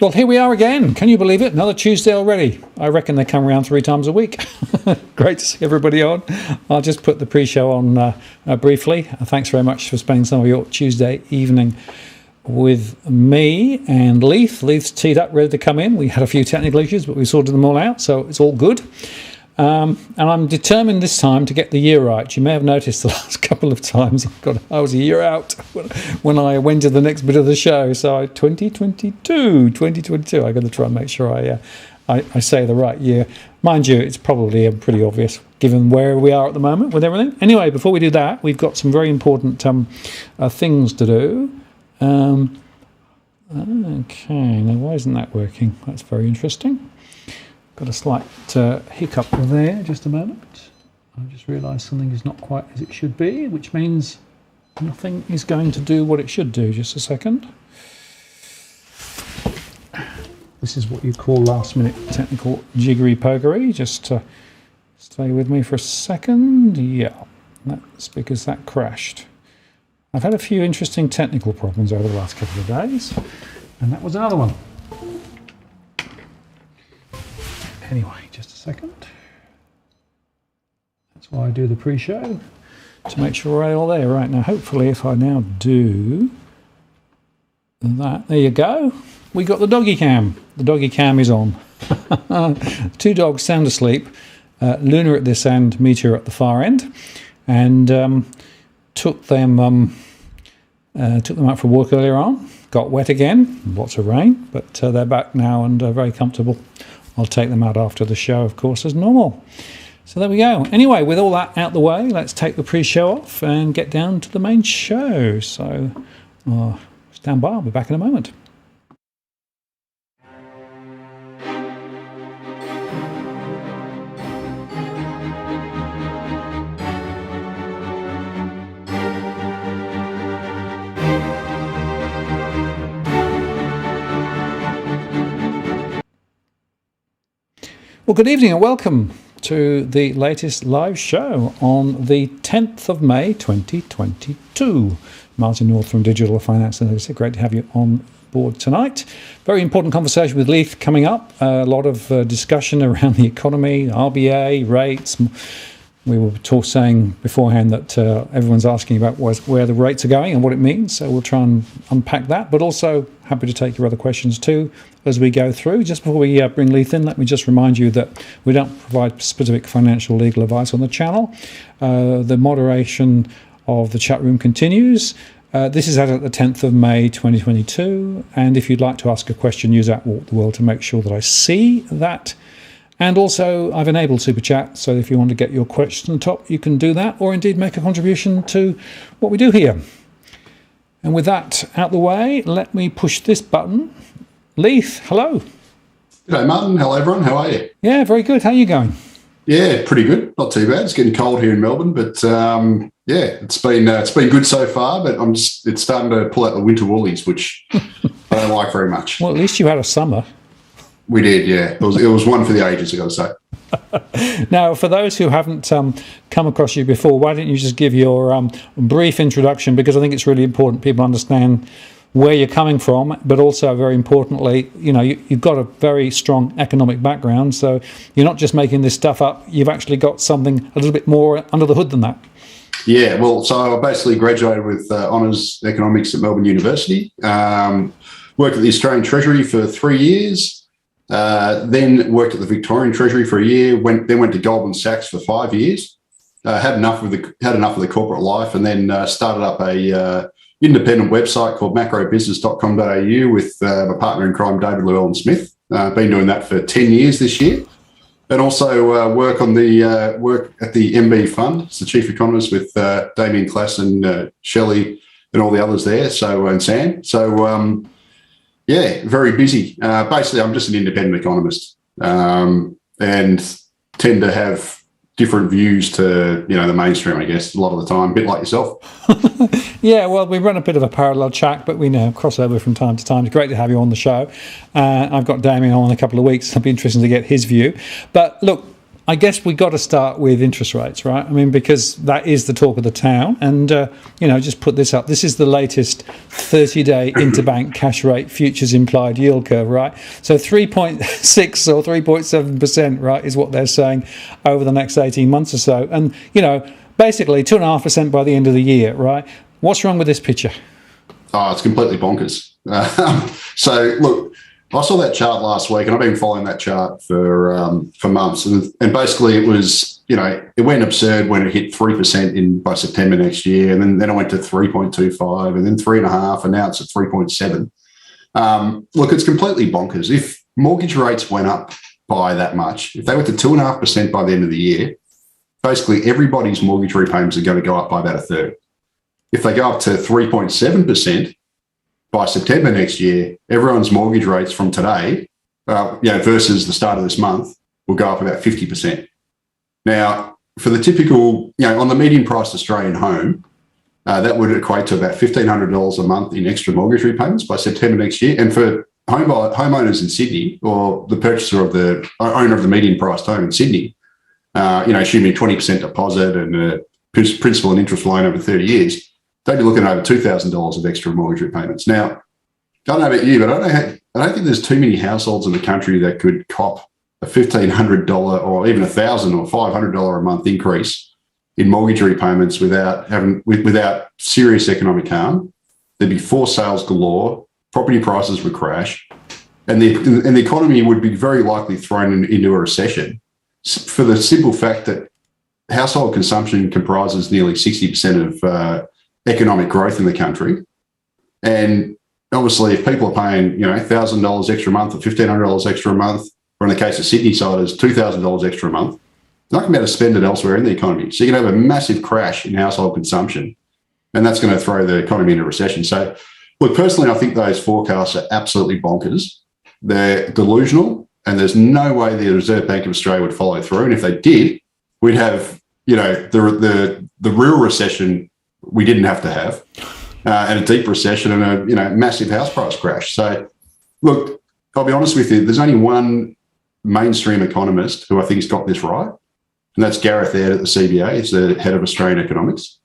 Well, here we are again. Can you believe it? Another Tuesday already. I reckon they come around 3 times a week. Great to see everybody on. I'll just put the pre-show on briefly. Thanks very much for spending some of your Tuesday evening with me and Leith. Leith's teed up, ready to come in. We had a few technical issues, but we sorted them all out, so it's all good. And I'm determined this time to get the year right. You may have noticed the last couple of times I was a year out when I went to the next bit of the show. So 2022, I've got to try and make sure I say the right year. Mind you, it's probably pretty obvious given where we are at the moment with everything. Anyway, before we do that, we've got some very important things to do. Okay, now why isn't that working? That's very interesting. Got a slight hiccup there, just a moment. I just realised something is not quite as it should be, which means nothing is going to do what it should do. Just a second. This is what you call last minute technical jiggery pokery. Just stay with me for a second. Yeah, that's because that crashed. I've had a few interesting technical problems over the last couple of days, and that was another one. Anyway, just a second. That's why I do the pre-show, to make sure we're all there. Right, now hopefully if I now do that, there you go. We got the doggy cam. The doggy cam is on. 2 dogs sound asleep. Luna at this end, Meteor at the far end. And took them out for a walk earlier on. Got wet again, lots of rain, but they're back now and very comfortable. I'll take them out after the show, of course, as normal. So there we go. Anyway, with all that out the way, let's take the pre-show off and get down to the main show. So stand by, I'll be back in a moment. Well, good evening and welcome to the latest live show on the 10th of May 2022. Martin North from Digital Finance Analytics. Great to have you on board tonight. Very important conversation with Leith coming up. A lot of discussion around the economy, RBA, rates. We were saying beforehand that everyone's asking about where the rates are going and what it means. So we'll try and unpack that, but also happy to take your other questions too as we go through. Just before we bring Leith in, let me just remind you that we don't provide specific financial legal advice on the channel. The moderation of the chat room continues. This is at the 10th of May 2022. And if you'd like to ask a question, use that Walk the World to make sure that I see that. And also, I've enabled Super Chat, so if you want to get your question on top, you can do that, or indeed make a contribution to what we do here. And with that out the way, let me push this button. Leith, hello. G'day, Martin. Hello, everyone. How are you? Yeah, very good. How are you going? Yeah, pretty good. Not too bad. It's getting cold here in Melbourne, but yeah, it's been good so far. But it's starting to pull out the winter woolies, which I don't like very much. Well, at least you had a summer. We did, yeah. It was one for the ages, I got to say. Now, for those who haven't come across you before, why don't you just give your brief introduction, because I think it's really important people understand where you're coming from, but also very importantly, you've got a very strong economic background, so you're not just making this stuff up, you've actually got something a little bit more under the hood than that. Yeah, well, so I basically graduated with honours economics at Melbourne University, worked at the Australian Treasury for 3 years, then worked at the Victorian Treasury for a year, then went to Goldman Sachs for 5 years, had enough of the corporate life, and then started up a independent website called MacroBusiness.com.au with my partner in crime, David Llewellyn-Smith. Been doing that for 10 years this year. And also work at the MB Fund as the chief economist with Damien Klass and Shelley and all the others there, and Sam. So, yeah, very busy. Basically, I'm just an independent economist and tend to have different views to, the mainstream, I guess, a lot of the time, a bit like yourself. Yeah, well, we run a bit of a parallel track, but we cross over from time to time. It's great to have you on the show. I've got Damien on in a couple of weeks. It'll be interesting to get his view. But look, I guess we got to start with interest rates, right? I mean, because that is the talk of the town. And, just put this up. This is the latest 30-day interbank cash rate futures implied yield curve, right? So 3.6 or 3.7%, right, is what they're saying over the next 18 months or so. And, basically 2.5% by the end of the year, right? What's wrong with this picture? Oh, it's completely bonkers. So, look, I saw that chart last week, and I've been following that chart for months. And basically, it was, it went absurd when it hit 3% by September next year, and then it went to 3.25, and then 3.5, and now it's at 3.7. Look, it's completely bonkers. If mortgage rates went up by that much, if they went to 2.5% by the end of the year, basically everybody's mortgage repayments are going to go up by about a third. If they go up to 3.7%, by September next year, everyone's mortgage rates from today, versus the start of this month, will go up about 50%. Now, for the typical, on the median priced Australian home, that would equate to about $1,500 a month in extra mortgage repayments by September next year. And for homeowners in Sydney, or the purchaser of the owner of the median priced home in Sydney, assuming 20% deposit and principal and interest loan over 30 years, they'd be looking at over $2,000 of extra mortgage repayments. Now, I don't know about you, but I don't think there's too many households in the country that could cop a $1,500 or even $1,000 or $500 a month increase in mortgage repayments without serious economic harm. There'd be forced sales galore, property prices would crash, and the economy would be very likely thrown into a recession for the simple fact that household consumption comprises nearly 60% of economic growth in the country. And obviously, if people are paying, $1,000 extra a month or $1,500 extra a month, or in the case of Sydney siders, $2,000 extra a month, they're not going to be able to spend it elsewhere in the economy. So you're going to have a massive crash in household consumption, and that's going to throw the economy into recession. So, look, personally, I think those forecasts are absolutely bonkers. They're delusional, and there's no way the Reserve Bank of Australia would follow through. And if they did, we'd have, the real recession we didn't have to have, and a deep recession and a massive house price crash. So, look, I'll be honest with you. There's only one mainstream economist who I think has got this right, and that's Gareth Aird at the CBA. He's the head of Australian economics.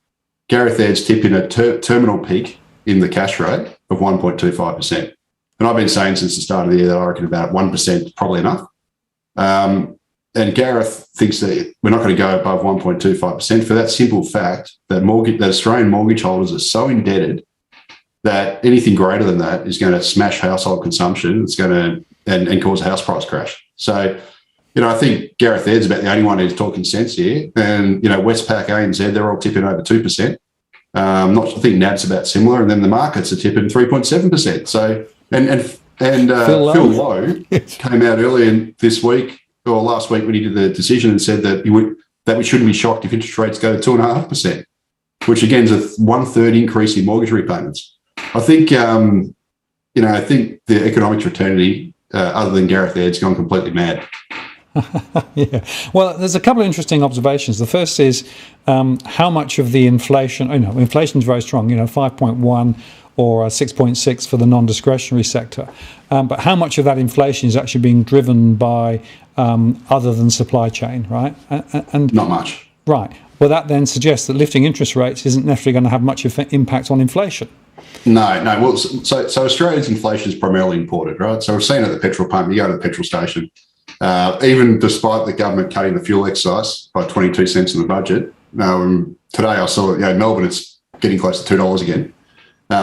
Gareth Aird's tipping a terminal peak in the cash rate of 1.25%. And I've been saying since the start of the year that I reckon about 1% is probably enough. And Gareth thinks that we're not going to go above 1.25% for that simple fact that Australian mortgage holders are so indebted that anything greater than that is going to smash household consumption. It's going to and cause a house price crash. So, I think Gareth Aird's about the only one who's talking sense here. And, Westpac, ANZ, they're all tipping over 2%. I think NAB's about similar, and then the markets are tipping 3.7%. So, and Phil Lowe came out earlier this week or last week when he did the decision and said that we shouldn't be shocked if interest rates go to 2.5%, which again is a 1/3 increase in mortgage repayments. I think, I think the economics fraternity, other than Gareth Aird's gone completely mad. Yeah. Well, there's a couple of interesting observations. The first is how much of the inflation, inflation is very strong, 5.1 or 6.6 for the non-discretionary sector. But how much of that inflation is actually being driven by other than supply chain, right? And not much. Right. Well, that then suggests that lifting interest rates isn't necessarily going to have much impact on inflation. No. Well, so Australia's inflation is primarily imported, right? So we've seen at the petrol pump, you go to the petrol station, even despite the government cutting the fuel excise by 22 cents in the budget. Today I saw, Melbourne, it's getting close to $2 again.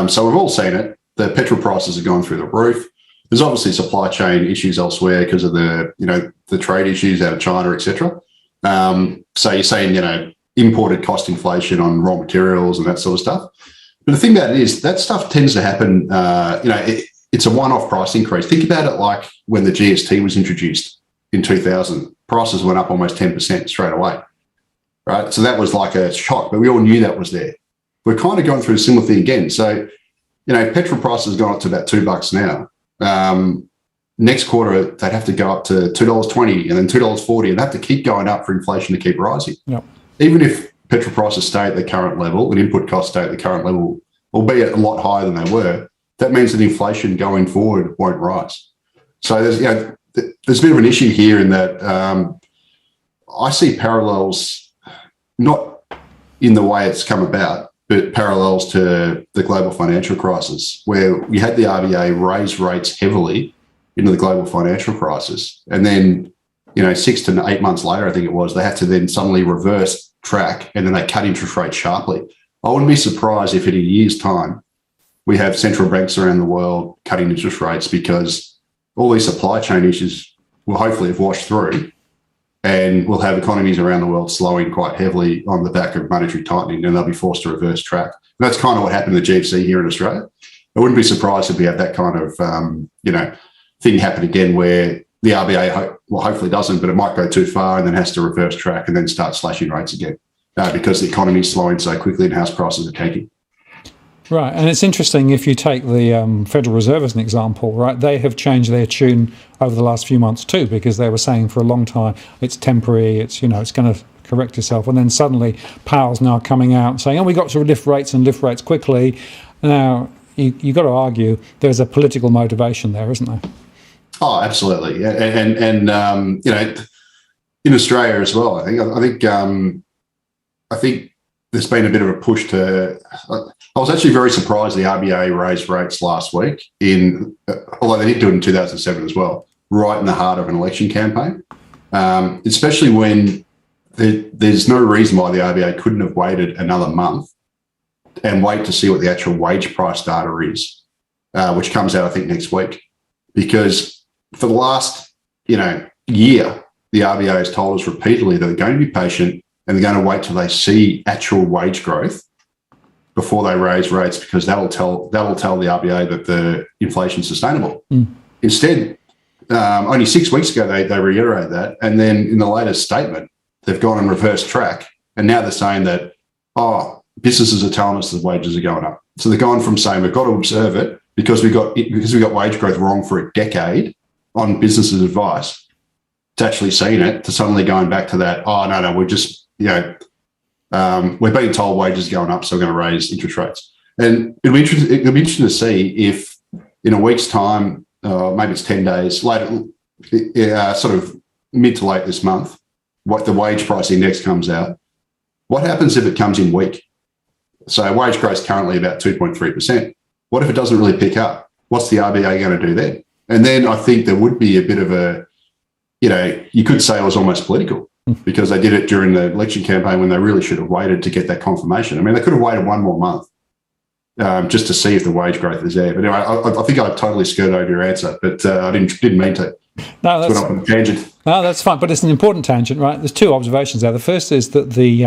So we've all seen it. The petrol prices have gone through the roof. There's obviously supply chain issues elsewhere because of the trade issues out of China, etc. So you're seeing, imported cost inflation on raw materials and that sort of stuff. But the thing about it is that stuff tends to happen, it's a one-off price increase. Think about it like when the GST was introduced in 2000. Prices went up almost 10% straight away, right? So that was like a shock, but we all knew that was there. We're kind of going through a similar thing again. So, petrol prices have gone up to about $2 now. Next quarter, they'd have to go up to $2.20 and then $2.40, and they have to keep going up for inflation to keep rising. Yep. Even if petrol prices stay at the current level and input costs stay at the current level, albeit a lot higher than they were, that means that inflation going forward won't rise. So there's a bit of an issue here in that I see parallels, not in the way it's come about, but parallels to the global financial crisis, where we had the RBA raise rates heavily into the global financial crisis. And then, 6 to 8 months later, I think it was, they had to then suddenly reverse track and then they cut interest rates sharply. I wouldn't be surprised if in a year's time we have central banks around the world cutting interest rates because all these supply chain issues will hopefully have washed through, and we'll have economies around the world slowing quite heavily on the back of monetary tightening, and they'll be forced to reverse track. And that's kind of what happened to the GFC here in Australia. I wouldn't be surprised if we have that kind of, thing happen again where the RBA, hopefully doesn't, but it might go too far and then has to reverse track and then start slashing rates again because the economy is slowing so quickly and house prices are tanking. Right, and it's interesting if you take the Federal Reserve as an example, right? They have changed their tune over the last few months too, because they were saying for a long time it's temporary, it's it's going to correct itself, and then suddenly Powell's now coming out saying, we got to lift rates quickly. Now you got to argue there's a political motivation there, isn't there? Oh, absolutely, and in Australia as well. I think there's been a bit of a push to. I was actually very surprised the RBA raised rates last week. Although they did do it in 2007 as well, right in the heart of an election campaign, especially when there's no reason why the RBA couldn't have waited another month and wait to see what the actual wage price data is, which comes out I think next week, because for the last year, the RBA has told us repeatedly that they're going to be patient and they're going to wait till they see actual wage growth before they raise rates, because that'll tell the RBA that the inflation is sustainable. Instead, only 6 weeks ago they reiterated that, and then in the latest statement they've gone and reversed track, and now they're saying that businesses are telling us the wages are going up. So they're going from saying we've got to observe it because we got wage growth wrong for a decade on businesses' advice, to actually seeing it, to suddenly going back to that. No, we're just we're being told wages are going up, so we're going to raise interest rates. And it'll be interesting to see if in a week's time, maybe it's 10 days later, sort of mid to late this month, what the wage price index comes out. What happens if it comes in weak? So wage growth is currently about 2.3%. What if it doesn't really pick up? What's the RBA going to do then? And then I think there would be a bit of a, you could say it was almost political, because they did it during the election campaign when they really should have waited to get that confirmation. I mean, they could have waited one more month just to see if the wage growth is there. But anyway, I think I totally skirted over your answer, but I didn't mean to. No, that's on a tangent. No, that's fine, but it's an important tangent, right? There's two observations there. The first is that the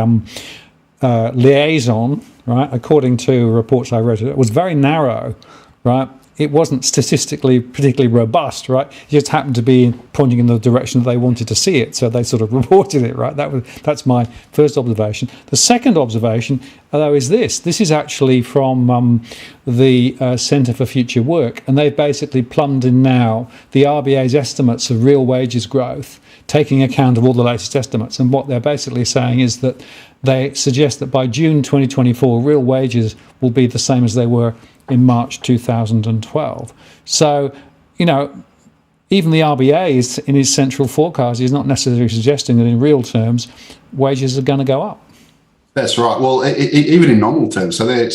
liaison, right, according to reports I read, it was very narrow, right? It wasn't statistically particularly robust, right? It just happened to be pointing in the direction that they wanted to see it, so they sort of reported it, right? That's my first observation. The second observation, though, is this. This is actually from the Centre for Future Work, and they've basically plumbed in now the RBA's estimates of real wages growth, taking account of all the latest estimates. And what they're basically saying is that they suggest that by June 2024, real wages will be the same as they were in March 2012. So, even the RBA is in his central forecast is not necessarily suggesting that in real terms wages are going to go up. That's right. Well, even in nominal terms. So their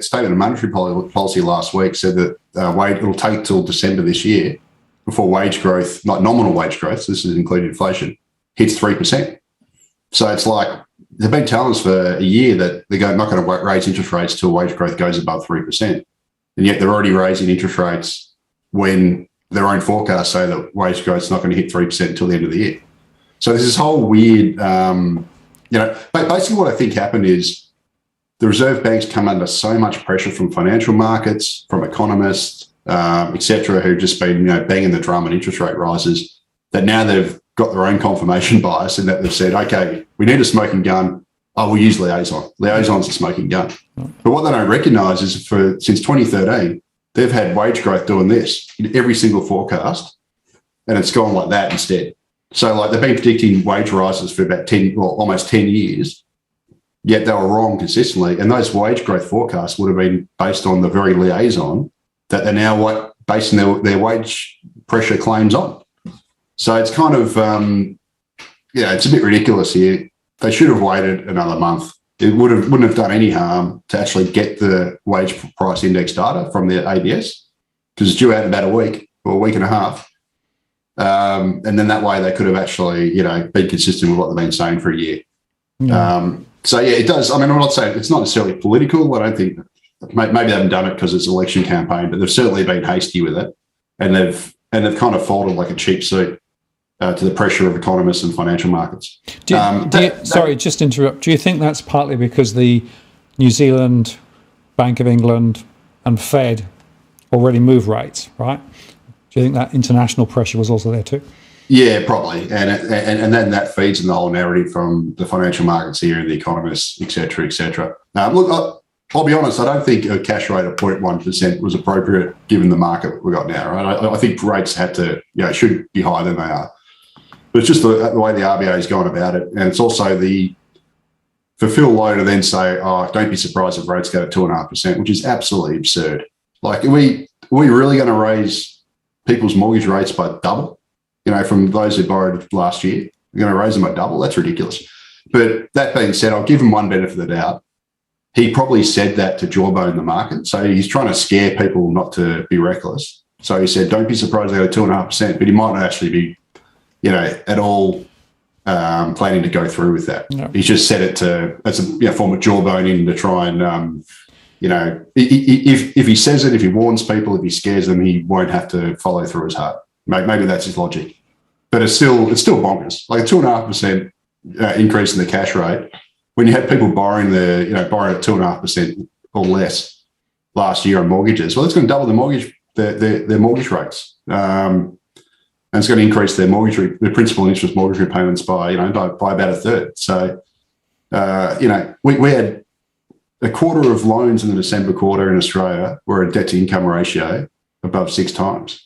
statement of monetary policy last week said that it'll take till December this year before wage growth, not nominal wage growth, so this is including inflation, hits 3%. So it's like they've been telling us for a year that they're not going to raise interest rates till wage growth goes above 3%. And yet they're already raising interest rates when their own forecasts say that wage growth is not going to hit 3% until the end of the year. So there's this whole weird, basically what I think happened is the Reserve Bank's come under so much pressure from financial markets, from economists, et cetera, who've just been banging the drum on interest rate rises, that now they've got their own confirmation bias and that they've said, okay, we need a smoking gun. We'll use liaison. Liaison's a smoking gun. But what they don't recognise is since 2013, they've had wage growth doing this in every single forecast, and it's gone like that instead. So they've been predicting wage rises for about almost 10 years, yet they were wrong consistently. And those wage growth forecasts would have been based on the very liaison that they're now basing their wage pressure claims on. So it's kind of, it's a bit ridiculous here. They should have waited another month. It wouldn't have done any harm to actually get the wage price index data from the ABS, because it's due out in about a week or a week and a half. And then that way they could have actually, been consistent with what they've been saying for a year. Yeah. It does. I mean, I'm not saying it's not necessarily political. I don't think maybe they haven't done it because it's an election campaign, but they've certainly been hasty with it. And they've and they've kind of folded like a cheap suit to the pressure of economists and financial markets. Sorry, just to interrupt. Do you think that's partly because the New Zealand, Bank of England and Fed already move rates, right? Do you think that international pressure was also there too? Yeah, probably. And then that feeds in the whole narrative from the financial markets here and the economists, et cetera, et cetera. Look, I'll be honest, I don't think a cash rate of 0.1% was appropriate given the market we got now, right? I think rates should be higher than they are. But it's just the way the RBA has gone about it. And it's also for Phil Lowe to then say, don't be surprised if rates go to 2.5%, which is absolutely absurd. Like, are we really going to raise people's mortgage rates by double? From those who borrowed last year, we're going to raise them by double? That's ridiculous. But that being said, I'll give him one benefit of the doubt. He probably said that to jawbone the market. So he's trying to scare people not to be reckless. So he said, don't be surprised they go to 2.5%, but he might not actually be, at all planning to go through with that. No. He's just said it as a form of jawboning to try and, if he says it, if he warns people, if he scares them, he won't have to follow through his heart. Maybe that's his logic. But it's still bonkers. Like a 2.5% increase in the cash rate when you had people borrowing at 2.5% or less last year on mortgages. Well, it's going to double their mortgage rates, and it's going to increase their principal and interest mortgage repayments by about a third. So, we had a quarter of loans in the December quarter in Australia were a debt to income ratio above 6 times.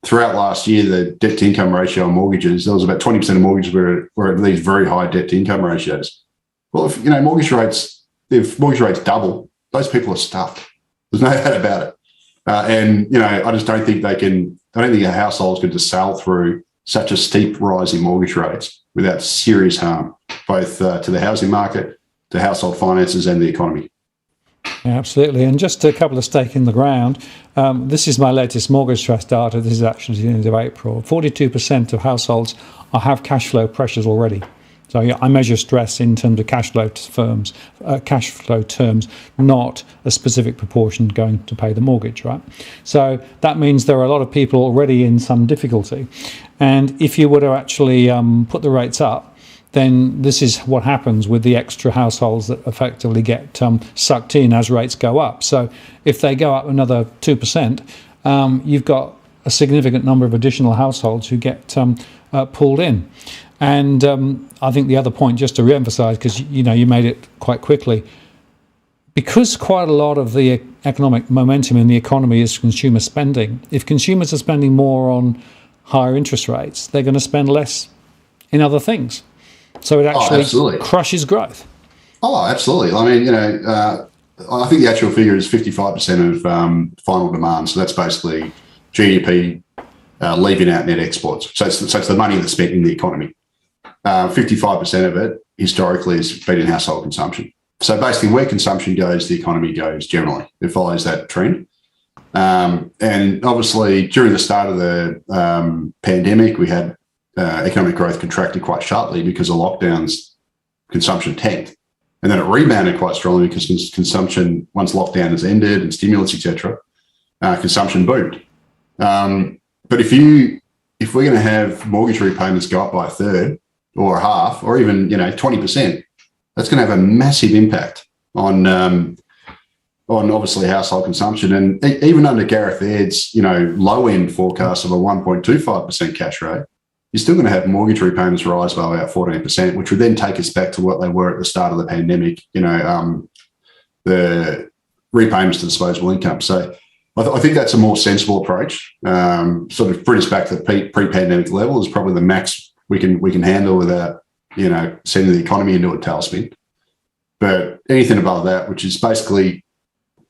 Throughout last year, the debt to income ratio on mortgages, there was about 20% of mortgages were at these very high debt to income ratios. Well, if mortgage rates double, those people are stuffed. There's no doubt about it. I just don't think I don't think a household is going to sail through such a steep rise in mortgage rates without serious harm, both to the housing market, to household finances and the economy. Yeah, absolutely. And just a couple of stake in the ground. This is my latest mortgage trust data. This is actually the end of April. 42% of households have cash flow pressures already. So I measure stress in terms of cash flow terms, not a specific proportion going to pay the mortgage, right? So that means there are a lot of people already in some difficulty. And if you were to actually put the rates up, then this is what happens with the extra households that effectively get sucked in as rates go up. So if they go up another 2%, you've got a significant number of additional households who get pulled in. And I think the other point, just to re-emphasise, because you made it quite quickly, because quite a lot of the economic momentum in the economy is consumer spending, if consumers are spending more on higher interest rates, they're going to spend less in other things. So it actually crushes growth. Oh, absolutely. I mean, I think the actual figure is 55% of final demand. So that's basically GDP leaving out net exports. So it's the money that's spent in the economy. 55% of it historically has been in household consumption. So basically where consumption goes, the economy goes generally. It follows that trend. And obviously during the start of the pandemic, we had economic growth contracted quite sharply because of lockdowns, consumption tanked. And then it rebounded quite strongly because consumption, once lockdown has ended and stimulus, etc., consumption boomed. But if we're going to have mortgage repayments go up by a third or a half or even 20%, that's going to have a massive impact on obviously household consumption. And even under Gareth Aird's low end forecast of a 1.25% cash rate, you're still going to have mortgage repayments rise by about 14%, which would then take us back to what they were at the start of the pandemic, the repayments to disposable income. So I think that's a more sensible approach. Sort of bring us back to the pre-pandemic level is probably the max we can handle without, sending the economy into a tailspin. But anything above that, which is basically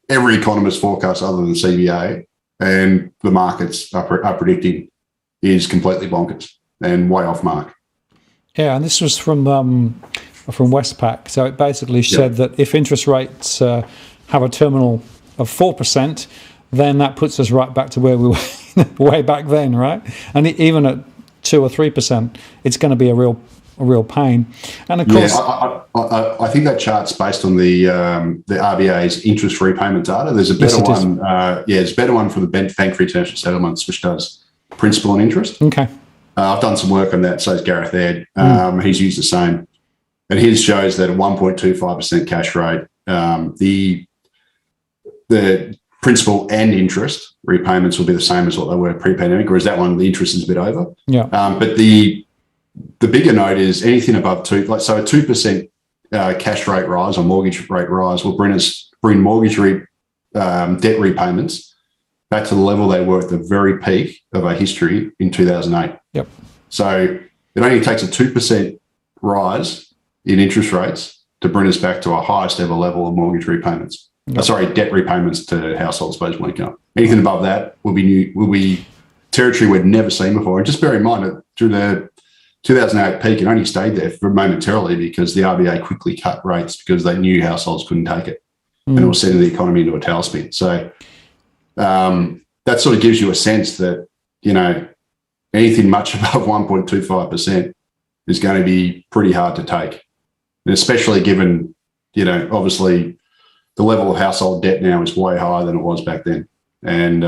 every economist forecast other than CBA and the markets are predicting, is completely bonkers and way off mark. Yeah, and this was from Westpac. So it basically said that if interest rates have a terminal of 4%, then that puts us right back to where we were way back then, right? And even at 2 or 3%, it's going to be a real real pain. And of course, I think that chart's based on the RBA's interest repayment data. There's a better one. There's a better one for the Bank for International Settlements, which does principal and interest. Okay. I've done some work on that. So has Gareth Aird. He's used the same, and his shows that a 1.25% cash rate, the principal and interest repayments will be the same as what they were pre-pandemic, whereas that one, the interest is a bit over. Yeah. But the bigger note is anything above 2% cash rate rise or mortgage rate rise will bring mortgage debt repayments back to the level they were at the very peak of our history in 2008. Yep. So it only takes a 2% rise in interest rates to bring us back to our highest ever level of mortgage repayments. Yep. Debt repayments to household disposable income. Anything above that will be territory we'd never seen before. And just bear in mind that through the 2008 peak, it only stayed there for momentarily because the RBA quickly cut rates because they knew households couldn't take it, and it was sending the economy into a tailspin. So that sort of gives you a sense that, anything much above 1.25% is going to be pretty hard to take, and especially given, obviously the level of household debt now is way higher than it was back then, and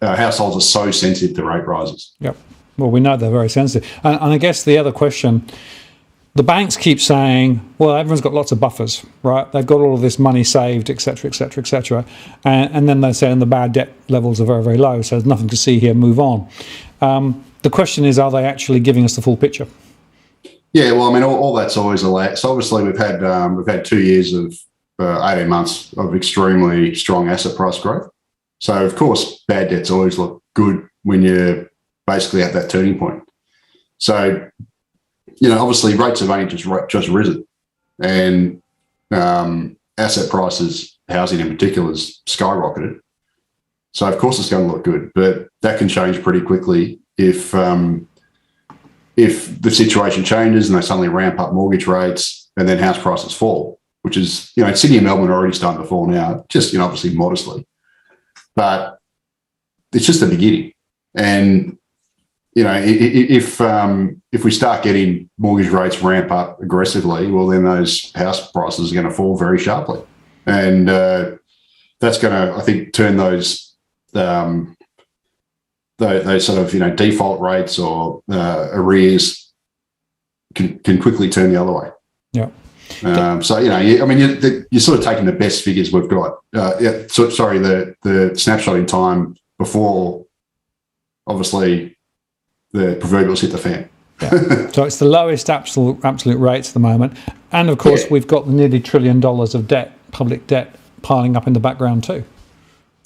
households are so sensitive to rate rises. Yep. Well, we know they're very sensitive. And I guess the other question, the banks keep saying, well, everyone's got lots of buffers, right? They've got all of this money saved, et cetera, et cetera, et cetera. And then they're saying the bad debt levels are very, very low, so there's nothing to see here, move on. The question is, are they actually giving us the full picture? Yeah, well, I mean, all that's always a lag. So obviously we've had 2 years of 18 months of extremely strong asset price growth. So, of course, bad debts always look good when you're basically at that turning point. So, obviously rates have only just risen, and asset prices, housing in particular, has skyrocketed. So, of course, it's going to look good, but that can change pretty quickly if the situation changes and they suddenly ramp up mortgage rates and then house prices fall, which is, Sydney and Melbourne are already starting to fall now, just, obviously modestly. But it's just the beginning. And, if we start getting mortgage rates ramp up aggressively, well, then those house prices are going to fall very sharply. And that's going to, I think, turn those sort of, default rates or arrears can quickly turn the other way. Yeah. So, you're sort of taking the best figures we've got. The snapshot in time before, obviously, the proverbials hit the fan. Yeah. So it's the lowest absolute rates at the moment. And, of course, we've got the nearly $1 trillion of debt, public debt, piling up in the background too.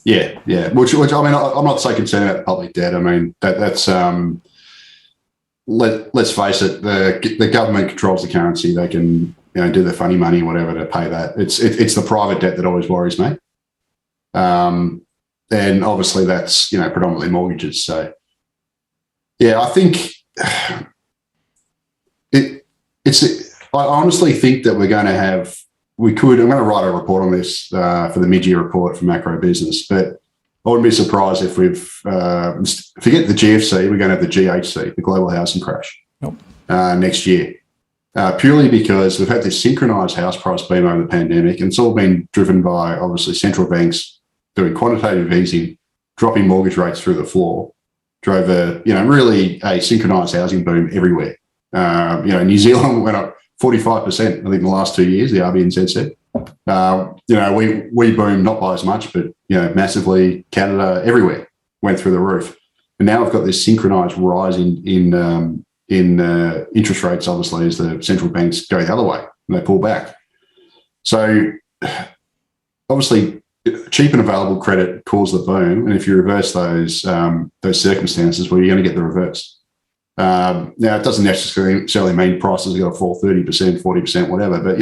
Yeah. Which I mean, I'm not so concerned about the public debt. I mean, that's let's face it, the government controls the currency. They can do the funny money, whatever, to pay that. It's the private debt that always worries me. And obviously that's predominantly mortgages. So yeah, I think I honestly think that we're going to have. I'm going to write a report on this for the mid-year report for MacroBusiness, but I wouldn't be surprised if we've, forget the GFC, we're going to have the GHC, the global housing crash, next year, purely because we've had this synchronised house price boom over the pandemic, and it's all been driven by, obviously, central banks doing quantitative easing, dropping mortgage rates through the floor, drove really a synchronised housing boom everywhere. New Zealand went up 45%, I think, in the last 2 years, the RBNZ said. We boomed not by as much, but, massively. Canada, everywhere went through the roof. And now we've got this synchronised rise in interest rates, obviously, as the central banks go the other way and they pull back. So, obviously, cheap and available credit caused the boom. And if you reverse those circumstances, well, you're going to get the reverse. Now, it doesn't necessarily mean prices are going to fall 30%, 40%, whatever. But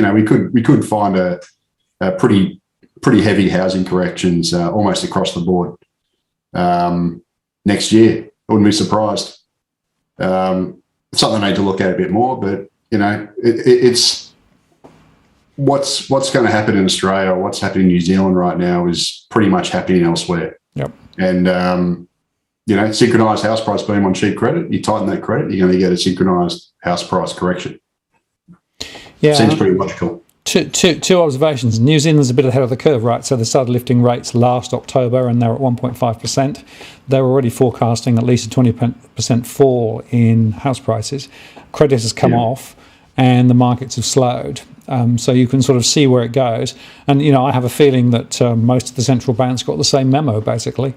we could find a pretty heavy housing corrections almost across the board next year. I wouldn't be surprised. It's something I need to look at a bit more. But it's what's going to happen in Australia or what's happening in New Zealand right now is pretty much happening elsewhere. Yep. And synchronised house price boom on cheap credit. You tighten that credit, you're going to get a synchronised house price correction. Yeah, seems pretty logical. Two observations. New Zealand's a bit ahead of the curve, right? So they started lifting rates last October and they're at 1.5%. They're already forecasting at least a 20% fall in house prices. Credit has come off and the markets have slowed. So you can sort of see where it goes. And, I have a feeling that most of the central banks got the same memo, basically.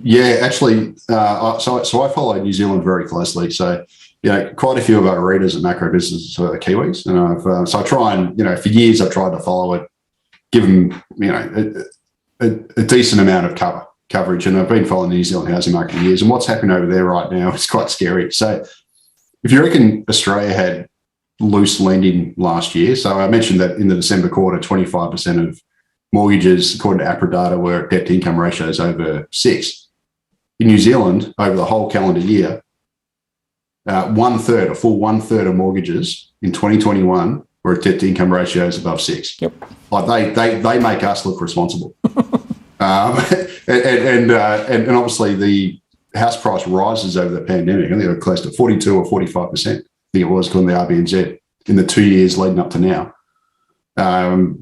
Yeah, actually, so I follow New Zealand very closely. So, quite a few of our readers at MacroBusiness are Kiwis, and so I try and, for years I've tried to follow it, give them, a decent amount of coverage, and I've been following the New Zealand housing market for years. And what's happening over there right now is quite scary. So, if you reckon Australia had loose lending last year, so I mentioned that in the December quarter, 25% of mortgages, according to APRA data, were debt-to-income ratios over 6. In New Zealand, over the whole calendar year, a full one third of mortgages in 2021 were at debt-to-income ratios above 6. Yep. Like they make us look responsible. And obviously the house price rises over the pandemic. I think they were close to 42 or 45%. I think it was, according to the RBNZ, in the 2 years leading up to now.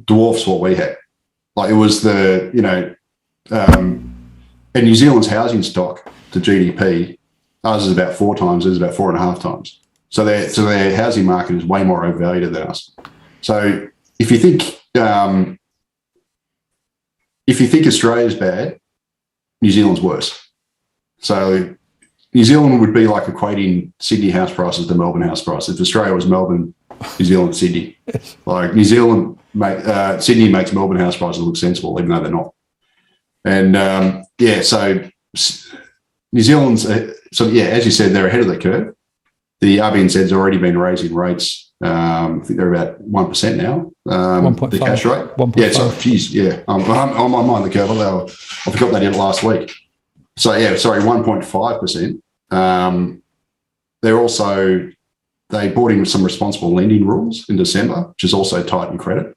Dwarfs what we had. Like it was and New Zealand's housing stock to GDP, ours is about 4 times, theirs is about 4.5 times. So their housing market is way more overvalued than us. So if you think Australia's bad, New Zealand's worse. So New Zealand would be like equating Sydney house prices to Melbourne house prices. If Australia was Melbourne, New Zealand, Sydney. Like New Zealand, Sydney makes Melbourne house prices look sensible, even though they're not. And so New Zealand's, as you said, they're ahead of the curve. The RBNZ's already been raising rates. I think they're about 1% now. 1.5. The cash rate. 1.5. Yeah, so geez, yeah. I'm on the curve. I forgot they did it last week. So 1.5%. They brought in some responsible lending rules in December, which has also tightened credit.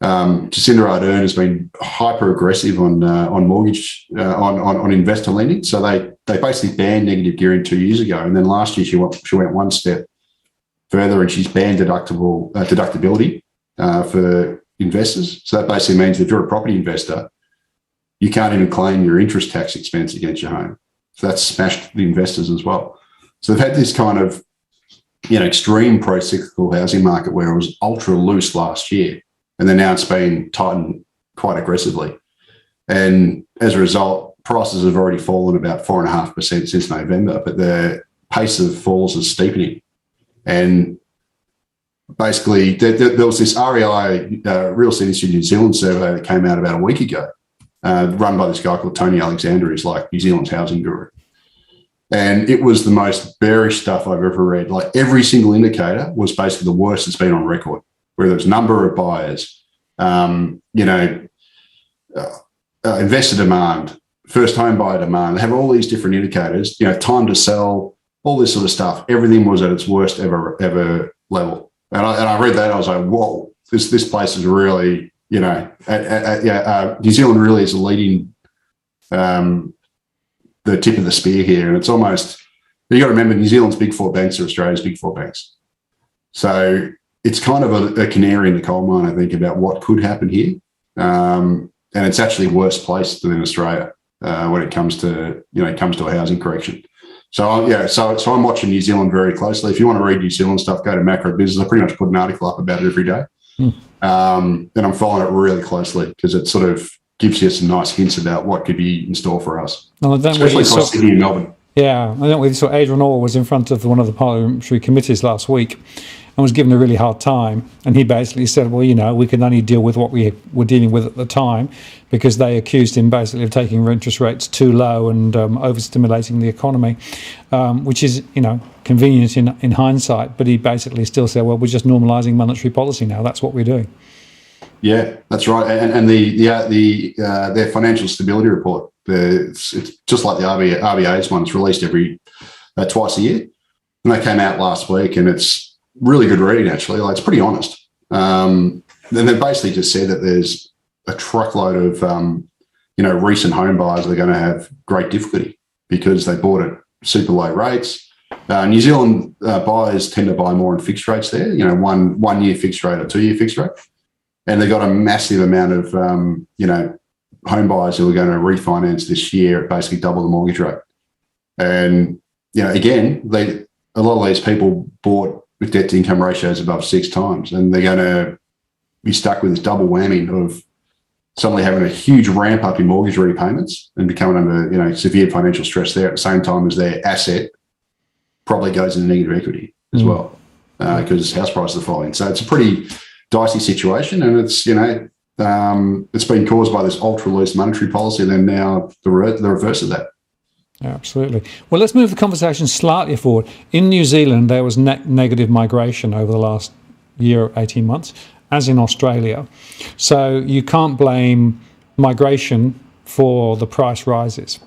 Jacinda Ardern has been hyper aggressive on mortgage on investor lending. So they basically banned negative gearing 2 years ago, and then last year she went one step further and she's banned deductibility for investors. So that basically means if you're a property investor, you can't even claim your interest tax expense against your home. So that's smashed the investors as well. So they've had this kind of extreme pro-cyclical housing market where it was ultra loose last year, and then now it's been tightened quite aggressively. And as a result, prices have already fallen about 4.5% since November, but the pace of falls is steepening. And basically, there was this REI, Real Estate Institute New Zealand survey that came out about a week ago, run by this guy called Tony Alexander, who's like New Zealand's housing guru. And it was the most bearish stuff I've ever read. Like every single indicator was basically the worst it's been on record, whether it's number of buyers, investor demand, first home buyer demand. They have all these different indicators, time to sell, all this sort of stuff. Everything was at its worst ever level. And I read that, I was like, whoa, this place is really, New Zealand really is leading the tip of the spear here. And it's almost, you got to remember, New Zealand's big 4 banks are Australia's big 4 banks. So it's kind of a canary in the coal mine, I think, about what could happen here. And it's actually worse placed than Australia when it comes to a housing correction. So I'm watching New Zealand very closely. If you want to read New Zealand stuff, go to MacroBusiness. I pretty much put an article up about it every day. And I'm following it really closely because it sort of gives you some nice hints about what could be in store for us, especially across Sydney and Melbourne. Yeah, I think we saw Adrian Orr was in front of one of the parliamentary committees last week and was given a really hard time. And he basically said, well, we can only deal with what we were dealing with at the time, because they accused him basically of taking interest rates too low and overstimulating the economy, which is, convenient in hindsight. But he basically still said, well, we're just normalising monetary policy now. That's what we're doing. Yeah, that's right. And their financial stability report, it's just like the RBA's one. It's released every twice a year, and they came out last week, and it's really good reading actually. Like it's pretty honest. And they basically just said that there's a truckload of recent home buyers that are going to have great difficulty. because they bought at super low rates. New Zealand buyers tend to buy more in fixed rates there, you know, one year fixed rate or 2 year fixed rate. And they've got a massive amount of, you know, home buyers who are going to refinance this year at basically double the mortgage rate. And, you know, again, a lot of these people bought with debt to income ratios above 6 times, and they're going to be stuck with this double whammy of suddenly having a huge ramp up in mortgage repayments and becoming under, you know, severe financial stress there at the same time as their asset probably goes into negative equity as well, because house prices are falling. So it's a pretty dicey situation, and it's, you know, it's been caused by this ultra loose monetary policy, and then now the reverse of that. Absolutely. Well, let's move the conversation slightly forward. In New Zealand, there was negative migration over the last year, 18 months, as in Australia. So you can't blame migration for the price rises.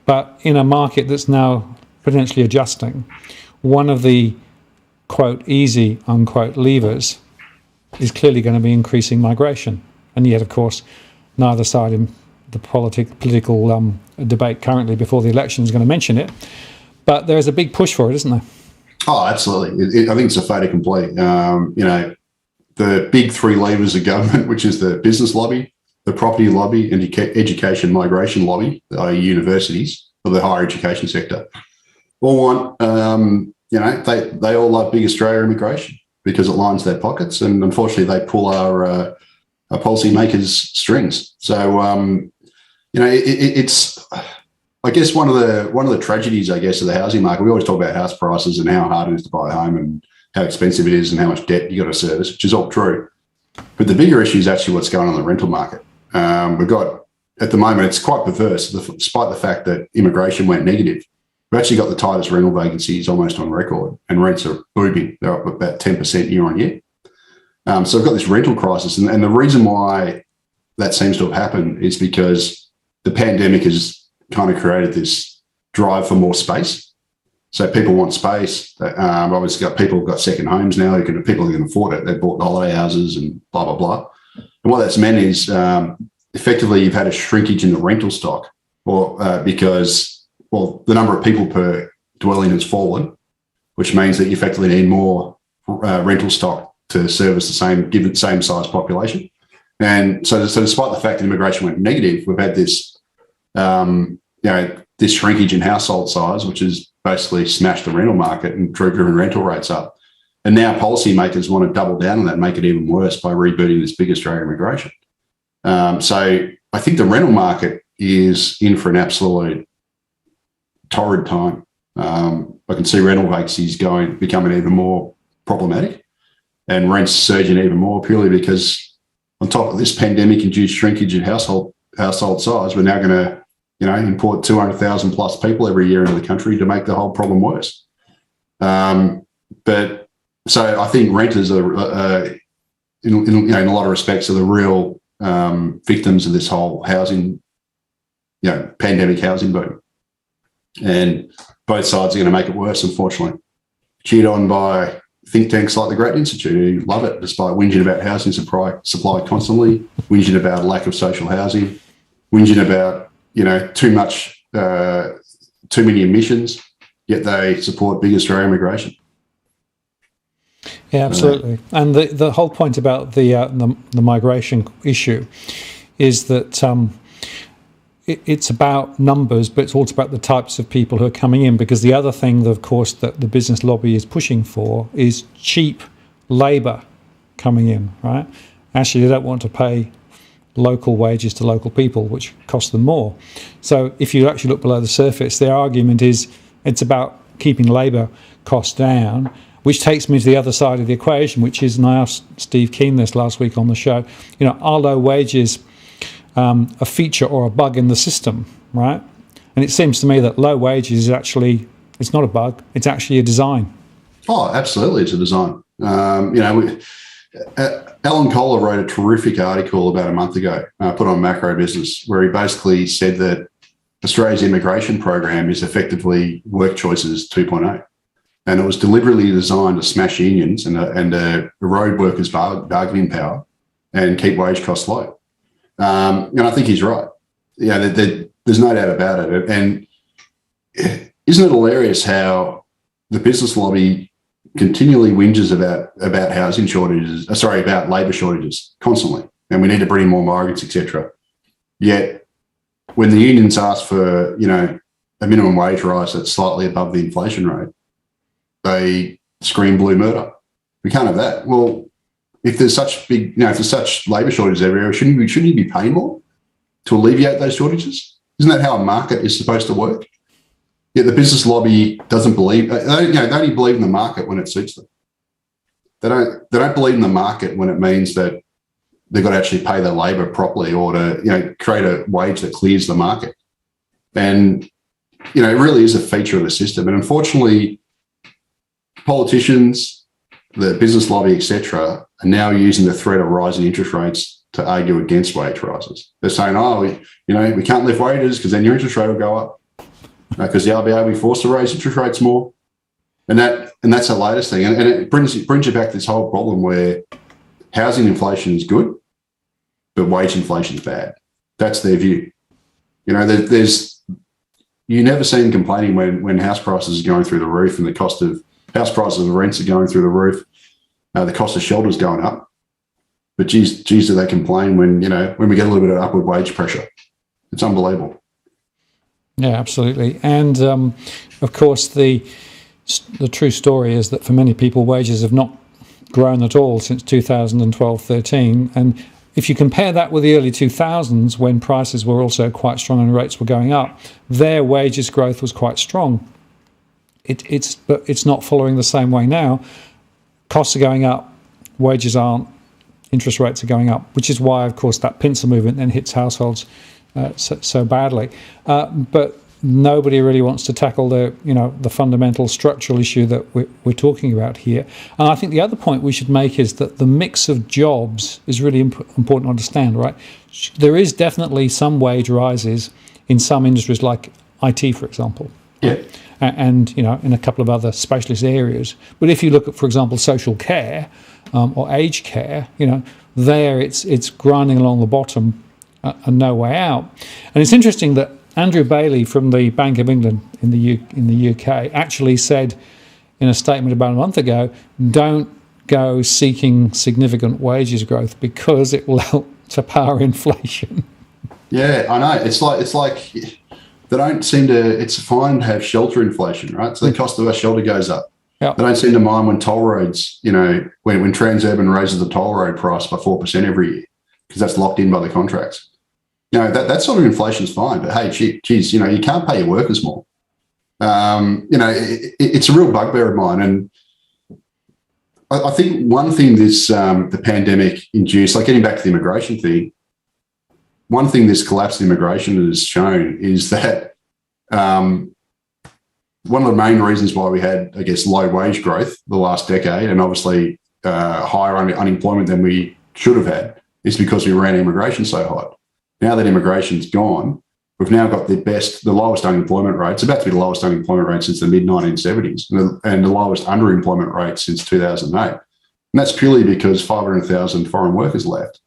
But in a market that's now potentially adjusting, one of the, quote, easy, unquote, levers is clearly going to be increasing migration. And yet, of course, neither side in the political debate currently before the election is going to mention it. But there is a big push for it, isn't there? Oh, absolutely. I think it's a fait accompli. You know, the big 3 levers of government, which is the business lobby, the property lobby, and education migration lobby, i.e. universities or the higher education sector, all want, you know, they all love big Australia immigration because it lines their pockets, and unfortunately they pull our policymakers' strings. So, you know, it's, I guess, one of the tragedies, I guess, of the housing market. We always talk about house prices and how hard it is to buy a home and how expensive it is and how much debt you got to service, which is all true. But the bigger issue is actually what's going on in the rental market. We've got, at the moment, it's quite perverse, despite the fact that immigration went negative. We've actually got the tightest rental vacancies almost on record, and rents are booming. They're up about 10% year on year. So we've got this rental crisis, and the reason why that seems to have happened is because the pandemic has kind of created this drive for more space. So people want space. Obviously, people have got second homes now. People who can afford it. They've bought the holiday houses and blah, blah, blah. And what that's meant is effectively you've had a shrinkage in the rental stock, because the number of people per dwelling has fallen, which means that you effectively need more rental stock to service the same size population. And so despite the fact that immigration went negative, we've had this, you know, this shrinkage in household size, which has basically smashed the rental market and driven rental rates up. And now policymakers want to double down on that and make it even worse by rebooting this big Australian immigration. So I think the rental market is in for an absolute torrid time. I can see rental vacancies becoming even more problematic, and rents surging even more purely because on top of this pandemic-induced shrinkage in household size, we're now going to, you know, import 200,000 plus people every year into the country to make the whole problem worse. But so I think renters are, in a lot of respects, are the real victims of this whole housing, you know, pandemic housing boom. And both sides are going to make it worse, unfortunately. Cheered on by think tanks like the Great Institute, who love it, despite whinging about housing supply constantly, whinging about lack of social housing, whinging about, you know, too many emissions, yet they support big Australian immigration. Yeah, absolutely. And the whole point about the migration issue is that it's about numbers, but it's also about the types of people who are coming in, because the other thing, of course, that the business lobby is pushing for is cheap labour coming in, right? Actually, they don't want to pay local wages to local people, which cost them more. So if you actually look below the surface, their argument is it's about keeping labour costs down, which takes me to the other side of the equation, which is, and I asked Steve Keen this last week on the show, you know, are low wages a feature or a bug in the system, right? And it seems to me that low wages is actually, it's not a bug, it's actually a design. Oh, absolutely, it's a design. You know, Alan Kohler wrote a terrific article about a month ago, put on MacroBusiness, where he basically said that Australia's immigration program is effectively work choices 2.0. And it was deliberately designed to smash unions and erode workers' bargaining power and keep wage costs low. And I think he's right. Yeah, there's no doubt about it. And isn't it hilarious how the business lobby continually whinges about housing shortages, about labour shortages constantly, and we need to bring in more migrants, etc. Yet when the unions ask for, a minimum wage rise that's slightly above the inflation rate, they scream blue murder. We can't have that. Well, if there's such if there's such labour shortages everywhere, shouldn't you be paying more to alleviate those shortages? Isn't that how a market is supposed to work? Yet the business lobby doesn't believe. They only believe in the market when it suits them. They don't believe in the market when it means that they've got to actually pay their labour properly, or to create a wage that clears the market. And it really is a feature of the system. And unfortunately, politicians, the business lobby, etc., are now using the threat of rising interest rates to argue against wage rises. They're saying, we can't lift wages because then your interest rate will go up, because the RBA will be forced to raise interest rates more. And that's the latest thing. And it brings you back to this whole problem where housing inflation is good, but wage inflation is bad. That's their view. You never see them complaining when house prices are going through the roof and the cost of house prices and rents are going through the roof. The cost of shelter is going up. But geez, do they complain when we get a little bit of upward wage pressure? It's unbelievable. Yeah, absolutely. And of course, the true story is that for many people, wages have not grown at all since 2012-13. And if you compare that with the early 2000s, when prices were also quite strong and rates were going up, their wages growth was quite strong. But it's not following the same way now. Costs are going up, wages aren't, interest rates are going up, which is why, of course, that pincer movement then hits households so badly. But nobody really wants to tackle the fundamental structural issue that we're talking about here. And I think the other point we should make is that the mix of jobs is really important to understand, right? There is definitely some wage rises in some industries, like IT, for example. Yeah. And in a couple of other specialist areas. But if you look at, for example, social care or aged care, there it's grinding along the bottom and no way out. And it's interesting that Andrew Bailey from the Bank of England in the UK actually said in a statement about a month ago, don't go seeking significant wages growth because it will help to power inflation. Yeah, I know. It's like they don't seem to. It's fine to have shelter inflation, right? So the cost of our shelter goes up. Yep. They don't seem to mind when toll roads, when Transurban raises the toll road price by 4% every year, because that's locked in by the contracts. That sort of inflation is fine, but hey, geez, you can't pay your workers more. It's a real bugbear of mine, and I think one thing the pandemic induced, like getting back to the immigration thing, one thing this collapse in immigration has shown is that one of the main reasons why we had, I guess, low wage growth the last decade, and obviously higher unemployment than we should have had, is because we ran immigration so hard. Now that immigration's gone, we've now got the lowest unemployment rate. It's about to be the lowest unemployment rate since the mid-1970s, and the lowest underemployment rate since 2008. And that's purely because 500,000 foreign workers left.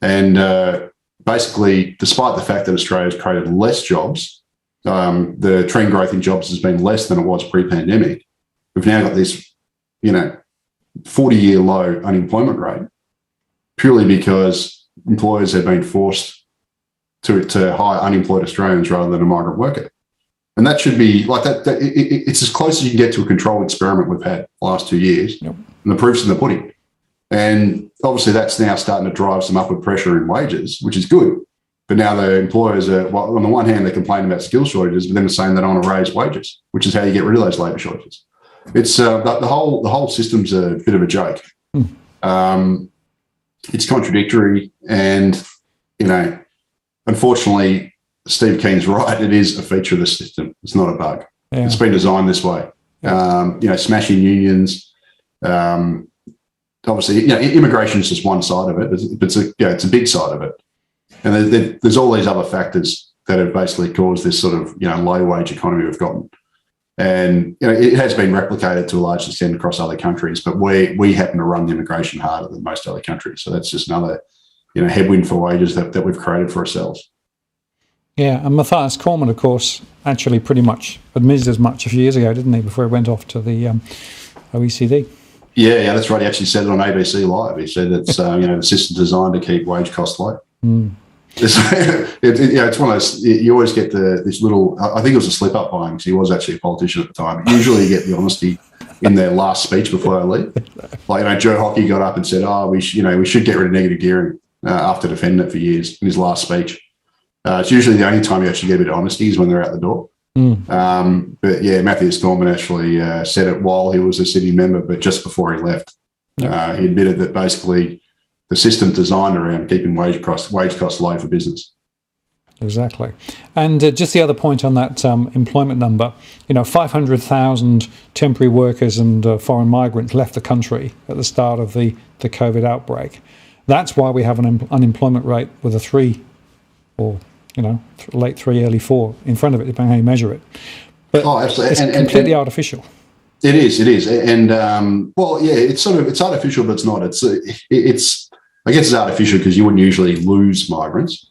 And basically, despite the fact that Australia's created less jobs, the trend growth in jobs has been less than it was pre-pandemic. We've now got this, 40-year low unemployment rate, purely because employers have been forced to hire unemployed Australians rather than a migrant worker. And that should be like that. It's as close as you can get to a controlled experiment we've had the last 2 years. Yep. And the proof's in the pudding. And obviously that's now starting to drive some upward pressure in wages, which is good. But now the employers are, well, on the one hand, they're complaining about skill shortages, but then they're saying they don't want to raise wages, which is how you get rid of those labour shortages. It's the whole system's a bit of a joke. It's contradictory, and unfortunately, Steve Keen's right. It is a feature of the system. It's not a bug. Yeah. It's been designed this way. Yeah. Smashing unions. Obviously, immigration is just one side of it. It's a big side of it. And there's all these other factors that have basically caused this sort of low wage economy we've gotten. And it has been replicated to a large extent across other countries, but we happen to run the immigration harder than most other countries. So that's just another headwind for wages that we've created for ourselves. Yeah, and Matthias Cormann, of course, actually pretty much admitted as much a few years ago, didn't he, before he went off to the OECD? Yeah, that's right. He actually said it on ABC Live. He said it's the system's designed to keep wage costs low. It's one of those. You always get this little. I think it was a slip up by him because he was actually a politician at the time. Usually, you get the honesty in their last speech before they leave. Like Joe Hockey got up and said, we should get rid of negative gearing after defending it for years in his last speech. It's usually the only time you actually get a bit of honesty is when they're out the door. But yeah, Matthias Cormann actually said it while he was a city member, but just before he left. He admitted that basically the system designed around keeping wage costs low for business. Exactly. And just the other point on that employment number, 500,000 temporary workers and foreign migrants left the country at the start of the COVID outbreak. That's why we have an unemployment rate with a 3 or late 3, early 4 in front of it, depending on how you measure it. But absolutely. It's completely artificial. It is, and it's artificial, but it's not. I guess it's artificial because you wouldn't usually lose migrants.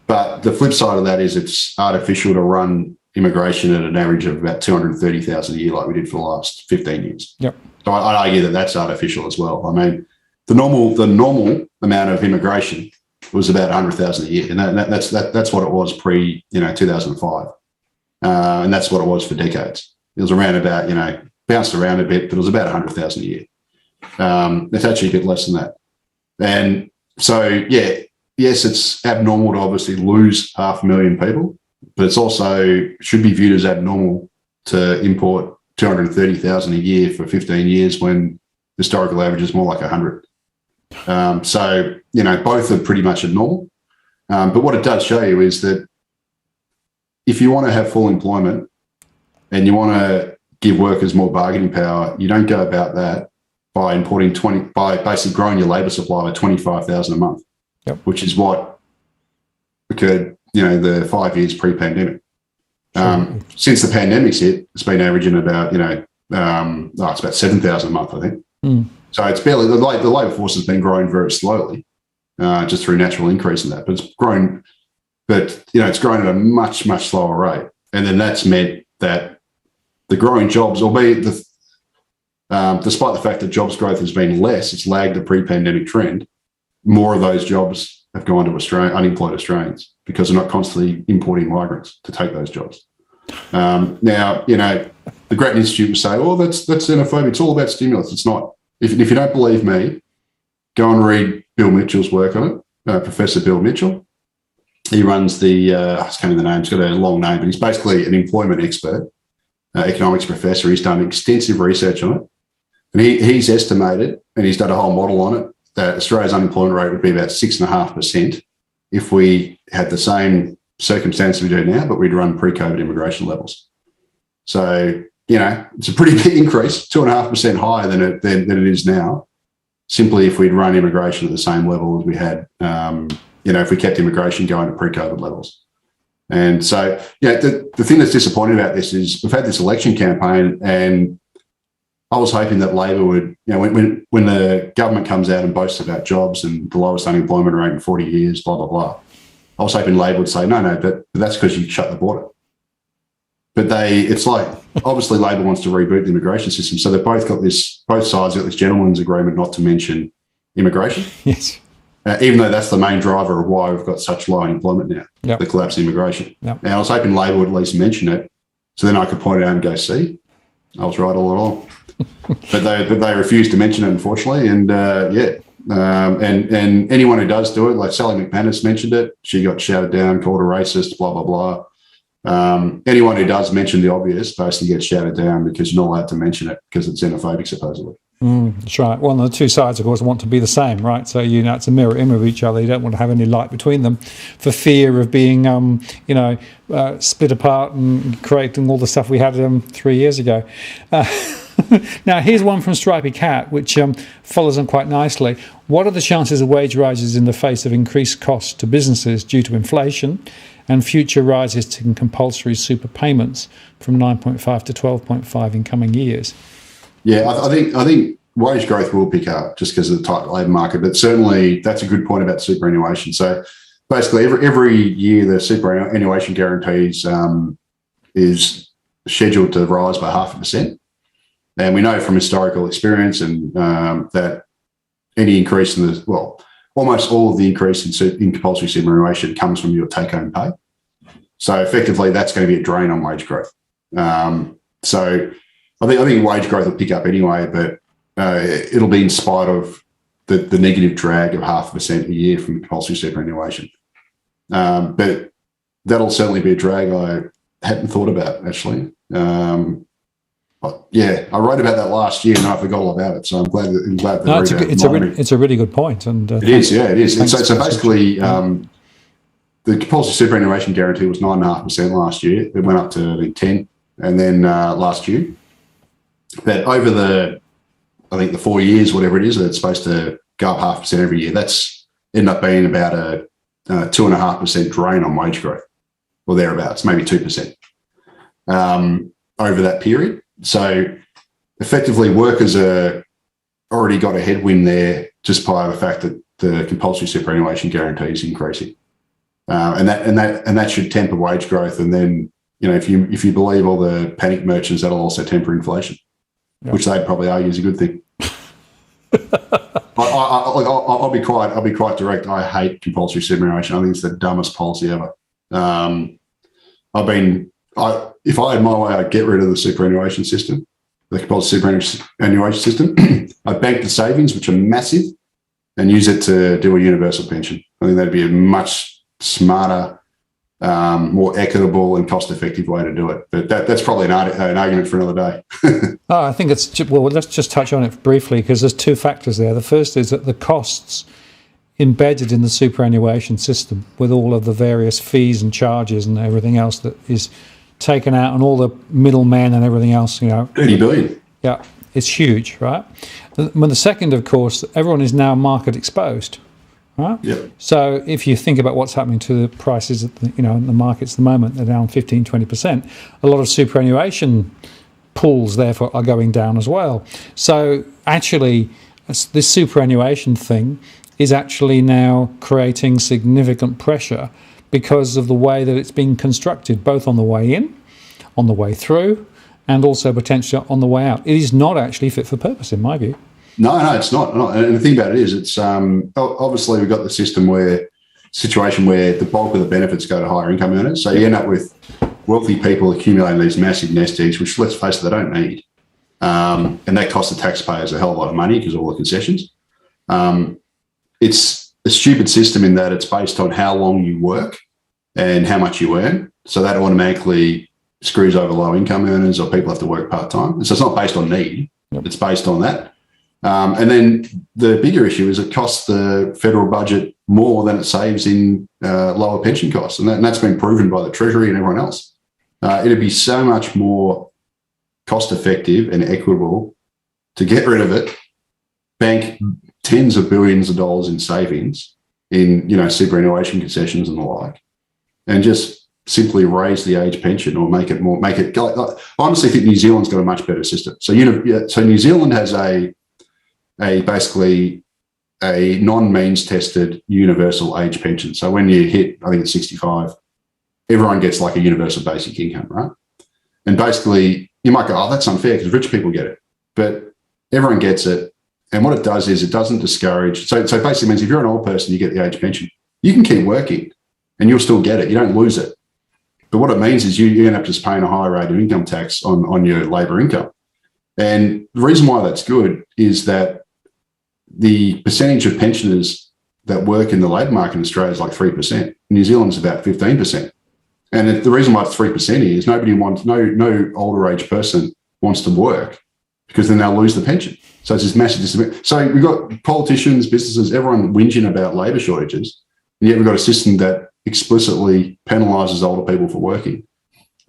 But the flip side of that is it's artificial to run immigration at an average of about 230,000 a year, like we did for the last 15 years. Yep. So I'd argue that that's artificial as well. I mean, the normal amount of immigration was about 100,000 a year, and that's what it was pre 2005, and that's what it was for decades. It was around about bounced around a bit, but it was about 100,000 a year. It's actually a bit less than that, and so yes, it's abnormal to obviously lose 500,000 people, but it's also should be viewed as abnormal to import 230,000 a year for 15 years when the historical average is more like 100. So both are pretty much abnormal. But what it does show you is that if you want to have full employment and you want to give workers more bargaining power, you don't go about that by by basically growing your labour supply by 25,000 a month, which is what occurred, the 5 years pre-pandemic. Since the pandemic's hit, it's been averaging about, it's about 7,000 a month, I think. So it's barely, the labour force has been growing very slowly, just through natural increase in that, but it's grown, it's grown at a much, much slower rate. And then that's meant that the growing jobs, albeit despite the fact that jobs growth has been less, it's lagged the pre-pandemic trend, more of those jobs have gone to unemployed Australians because they're not constantly importing migrants to take those jobs. Now, the Grattan Institute will say, that's xenophobic. It's all about stimulus. It's not. If you don't believe me, go and read Bill Mitchell's work on it, Professor Bill Mitchell. He runs I can't remember the name, he's got a long name, but he's basically an employment expert, economics professor. He's done extensive research on it. And he's estimated, and he's done a whole model on it, that Australia's unemployment rate would be about 6.5% if we had the same circumstances we do now, but we'd run pre-COVID immigration levels. So, it's a pretty big increase, 2.5% higher than it is now, simply if we'd run immigration at the same level as we had, if we kept immigration going to pre-COVID levels. And so, the thing that's disappointing about this is we've had this election campaign, and I was hoping that Labor would, when the government comes out and boasts about jobs and the lowest unemployment rate in 40 years, blah, blah, blah, I was hoping Labor would say, no, but that's because you shut the border. But it's like, obviously Labor wants to reboot the immigration system. So they've both sides got this gentleman's agreement not to mention immigration. Yes. Even though that's the main driver of why we've got such low unemployment now, the collapse in immigration. And I was hoping Labor would at least mention it, so then I could point it out and go, see, I was right all along. but they refused to mention it, unfortunately. And and anyone who does do it, like Sally McManus mentioned it, she got shouted down, called a racist, blah, blah, blah. Anyone who does mention the obvious basically gets shouted down because you're not allowed to mention it because it's xenophobic, supposedly. That's right. Well, the two sides, of course, want to be the same, right? So, it's a mirror image of each other. You don't want to have any light between them for fear of being, split apart and creating all the stuff we had 3 years ago. Now, here's one from Stripy Cat, which follows on quite nicely. What are the chances of wage rises in the face of increased costs to businesses due to inflation and future rises to compulsory super payments from 9.5 to 12.5 in coming years? Yeah, I think wage growth will pick up just because of the tight labour market, but certainly that's a good point about superannuation. So basically every year the superannuation guarantees is scheduled to rise by 0.5%. And we know from historical experience and that any increase in almost all of the increase in compulsory superannuation comes from your take-home pay. So effectively, that's going to be a drain on wage growth. So I think wage growth will pick up anyway, but it'll be in spite of the negative drag of 0.5% a year from compulsory superannuation. But that'll certainly be a drag I hadn't thought about, actually. Yeah, I wrote about that last year and I forgot all about it. So I'm glad that no, it's a really good point. And it is. So basically, the compulsory superannuation guarantee was 9.5% last year. It went up to, I think, 10, and then last year. But over the 4 years, whatever it is, it's supposed to go up 0.5% every year. That's ended up being about a 2.5% drain on wage growth, or thereabouts, maybe 2% over that period. So effectively, workers are already got a headwind there just by the fact that the compulsory superannuation guarantee is increasing, and that should temper wage growth. And then, if you believe all the panic merchants, that'll also temper inflation, which they'd probably argue is a good thing. I'll be quite direct. I hate compulsory superannuation. I think it's the dumbest policy ever. If I had my way, I'd get rid of the superannuation system, the compulsory superannuation system. I'd bank the savings, which are massive, and use it to do a universal pension. I think that'd be a much smarter, more equitable and cost-effective way to do it. But that's probably an argument for another day. I think let's just touch on it briefly, because there's two factors there. The first is that the costs embedded in the superannuation system, with all of the various fees and charges and everything else that is taken out, and all the middlemen and everything else, 30 billion. Yeah, it's huge, right? The second, of course, everyone is now market exposed, right? Yeah. So if you think about what's happening to the prices in the markets at the moment, they're down 15-20%. A lot of superannuation pools, therefore, are going down as well. So actually, this superannuation thing is actually now creating significant pressure because of the way that it's being constructed, both on the way in, on the way through, and also potentially on the way out. It is not actually fit for purpose, in my view. No, it's not. And the thing about it is, it's obviously we've got the situation where the bulk of the benefits go to higher income earners. So you end up with wealthy people accumulating these massive nest eggs, which, let's face it, they don't need. And that costs the taxpayers a hell of a lot of money because of all the concessions. It's a stupid system in that it's based on how long you work and how much you earn. So that automatically screws over low income earners, or people have to work part-time. So it's not based on need. Yep. It's based on that. And then the bigger issue is it costs the federal budget more than it saves in lower pension costs. And that's been proven by the Treasury and everyone else. It'd be so much more cost-effective and equitable to get rid of it, bank tens of billions of dollars in savings in, superannuation concessions and the like, and just simply raise the age pension or make it. I honestly think New Zealand's got a much better system. So New Zealand has basically a non-means tested universal age pension. So when you hit, I think it's 65, everyone gets like a universal basic income, right? And basically you might go, oh, that's unfair because rich people get it, but everyone gets it. And what it does is it doesn't discourage. So it basically means if you're an old person, you get the age pension, you can keep working and you'll still get it. You don't lose it. But what it means is you end up just paying a higher rate of income tax on your labour income. And the reason why that's good is that the percentage of pensioners that work in the labour market in Australia is like 3%. New Zealand's about 15%. And the reason why it's 3% is no older age person wants to work because then they'll lose the pension. So it's this massive disability. So we've got politicians, businesses, everyone whinging about labour shortages, and yet we've got a system that explicitly penalises older people for working,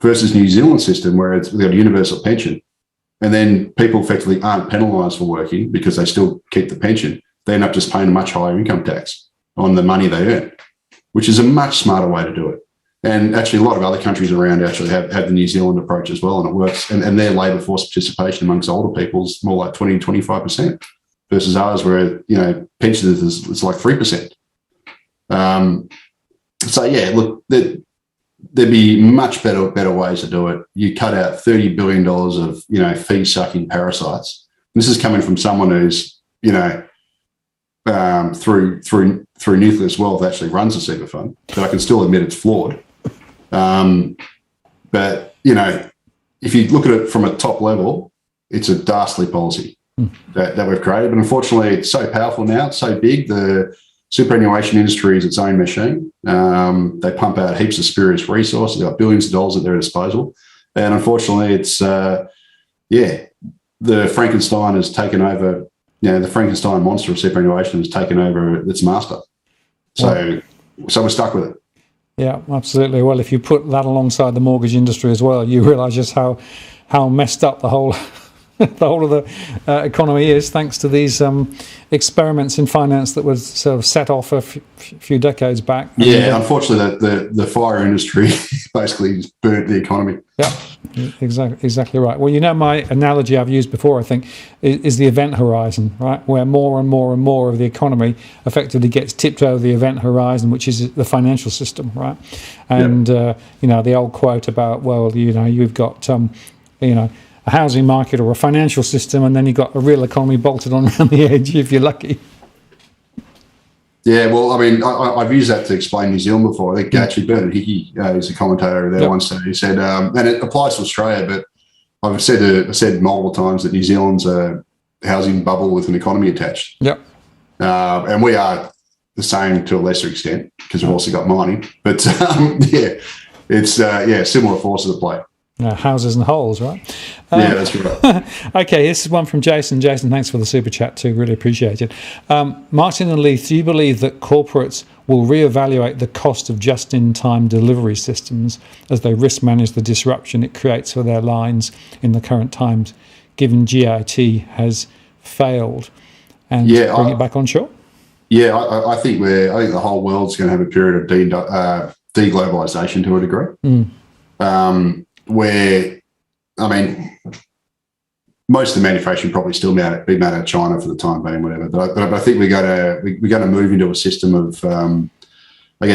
versus New Zealand system where we've got a universal pension, and then people effectively aren't penalised for working because they still keep the pension. They end up just paying a much higher income tax on the money they earn, which is a much smarter way to do it. And actually, a lot of other countries around actually have the New Zealand approach as well, and it works. And their labour force participation amongst older people is more like 20 to 25%, versus ours where pensioners is like 3%. So yeah, look, there'd be much better ways to do it. You cut out $30 billion of fee-sucking parasites. This is coming from someone who's through Nucleus Wealth actually runs a super fund, but I can still admit it's flawed. But if you look at it from a top level, it's a dastardly policy that we've created. But unfortunately, it's so powerful now, it's so big. The superannuation industry is its own machine. They pump out heaps of spurious resources. They've got billions of dollars at their disposal. And unfortunately, it's, the Frankenstein has taken over, the Frankenstein monster of superannuation has taken over its master. So we're stuck with it. Yeah, absolutely. Well, if you put that alongside the mortgage industry as well, you realise just how messed up the whole the whole of the economy is, thanks to these experiments in finance that was sort of set off a few decades back. Yeah, unfortunately, the fire industry basically burnt the economy. Yeah, exactly right. Well, my analogy I've used before, I think, is the event horizon, right? Where more and more and more of the economy effectively gets tipped over the event horizon, which is the financial system, right? And, the old quote about, well, you've got, a housing market or a financial system, and then you've got a real economy bolted on around the edge if you're lucky. Yeah, well, I mean, I've used that to explain New Zealand before. I think actually Bernard Hickey is a commentator there once. He said, and it applies to Australia, but I've said multiple times that New Zealand's a housing bubble with an economy attached. Yep. And we are the same to a lesser extent because we've also got mining. But it's similar forces at play. Houses and holes, right? Yeah, that's right. Okay, this is one from Jason. Jason, thanks for the super chat too. Really appreciate it. Martin and Leith, do you believe that corporates will reevaluate the cost of just-in-time delivery systems as they risk manage the disruption it creates for their lines in the current times, given GIT has failed, and bring it back on shore? Yeah, I think the whole world's going to have a period of deglobalization to a degree. Where, I mean, most of the manufacturing probably still be made out of China for the time being, whatever. But I think we're going to move into a system of,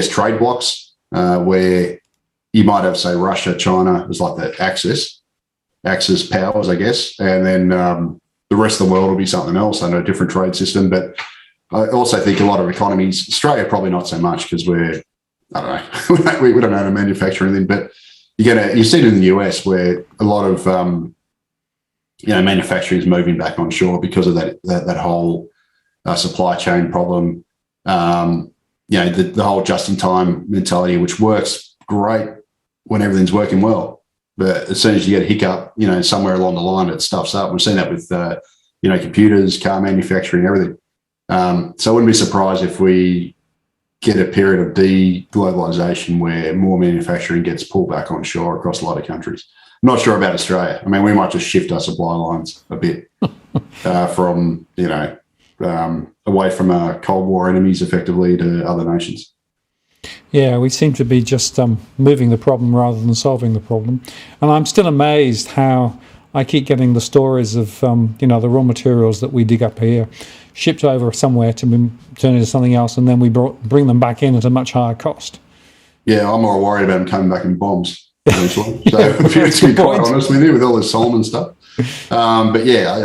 trade blocks where you might have, say, Russia, China as like the axis powers, I guess, and then the rest of the world will be something else under a different trade system. But I also think a lot of economies, Australia probably not so much because we don't know how to manufacture anything, but you see it in the US where a lot of manufacturing is moving back onshore because of that whole supply chain problem. The whole just-in-time mentality, which works great when everything's working well, but as soon as you get a hiccup, somewhere along the line, it stuffs up. We've seen that with computers, car manufacturing, everything. So I wouldn't be surprised if we get a period of deglobalization where more manufacturing gets pulled back onshore across a lot of countries. I'm not sure about Australia. I mean, we might just shift our supply lines a bit from, away from our Cold War enemies effectively to other nations. Yeah, we seem to be just moving the problem rather than solving the problem. And I'm still amazed how I keep getting the stories of, the raw materials that we dig up here shipped over somewhere to be turned into something else, and then we bring them back in at a much higher cost. Yeah, I'm more worried about them coming back in bombs, eventually. So, to be quite honest with you, with all this Solomon stuff. But yeah,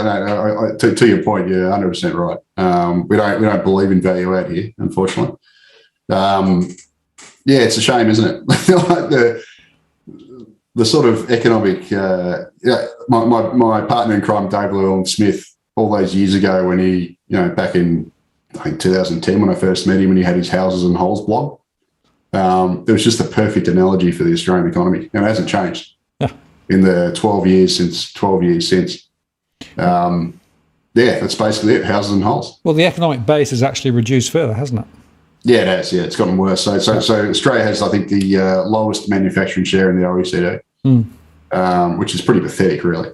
to your point, you're 100% right. We don't believe in value add here, unfortunately. It's a shame, isn't it? Like the sort of economic. My partner in crime, Dave Llewellyn-Smith, all those years ago when he, back in, I think 2010 when I first met him, and he had his Houses and Holes blog. It was just the perfect analogy for the Australian economy, and it hasn't changed in the 12 years since. That's basically it, Houses and Holes. Well, the economic base has actually reduced further, hasn't it? Yeah, it has. Yeah, it's gotten worse. So Australia has, I think, the lowest manufacturing share in the OECD, which is pretty pathetic, really.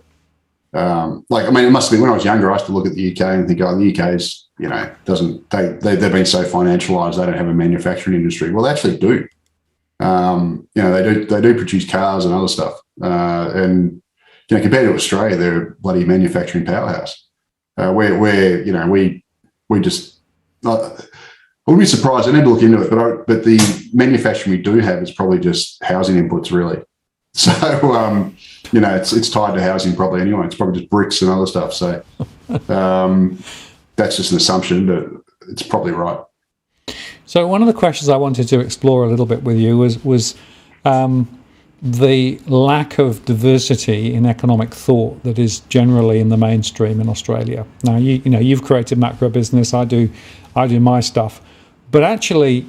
It must have been when I was younger, I used to look at the UK and think, the UK's, they've been so financialised, they don't have a manufacturing industry. Well, they actually do. They do produce cars and other stuff. And compared to Australia, they're a bloody manufacturing powerhouse. We just, wouldn't be surprised. I need to look into it, but the manufacturing we do have is probably just housing inputs, really. So, it's tied to housing probably anyway. It's probably just bricks and other stuff. So that's just an assumption, but it's probably right. So one of the questions I wanted to explore a little bit with you was the lack of diversity in economic thought that is generally in the mainstream in Australia. Now, you've created MacroBusiness. I do my stuff, but actually,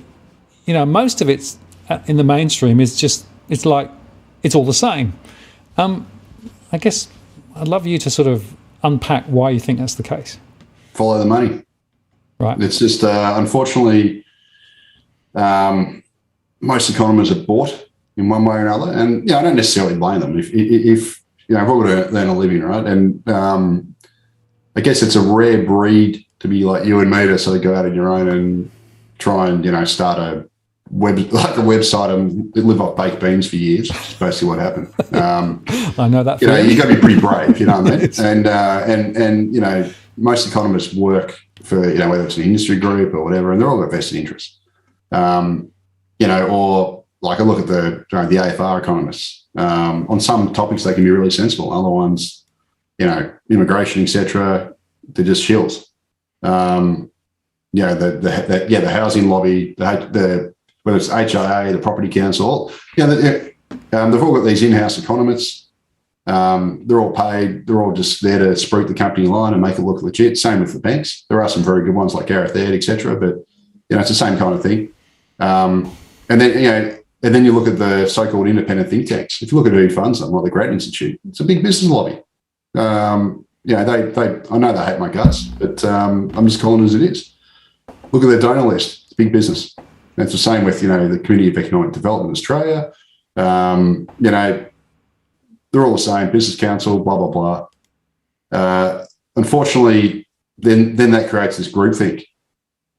most of it's in the mainstream is just it's all the same. I guess I'd love you to sort of unpack why you think that's the case. Follow the money. Right. It's just unfortunately, most economists are bought in one way or another, and I don't necessarily blame them. If I've all got to earn a living, right? And I guess it's a rare breed to be like you and me to sort of go out on your own and try and start a website and live off baked beans for years, which is basically what happened. I know that. You've got to be pretty brave, you know what I mean? And most economists work for whether it's an industry group or whatever, and they're all got vested interests. Or like I look at the AFR economists. On some topics they can be really sensible. Other ones, immigration, etc., they're just shills. The housing lobby, whether it's HIA, the property council, they've all got these in-house economists. They're all paid. They're all just there to spruik the company line and make it look legit. Same with the banks. There are some very good ones like Gareth Aird, etc. But it's the same kind of thing. And then you look at the so-called independent think tanks. If you look at who funds them, like the Grattan Institute, it's a big business lobby. I know they hate my guts, but I'm just calling it as it is. Look at their donor list. It's big business. And it's the same with, the Committee of Economic Development in Australia. They're all the same, Business Council, blah, blah, blah. Unfortunately, then that creates this groupthink.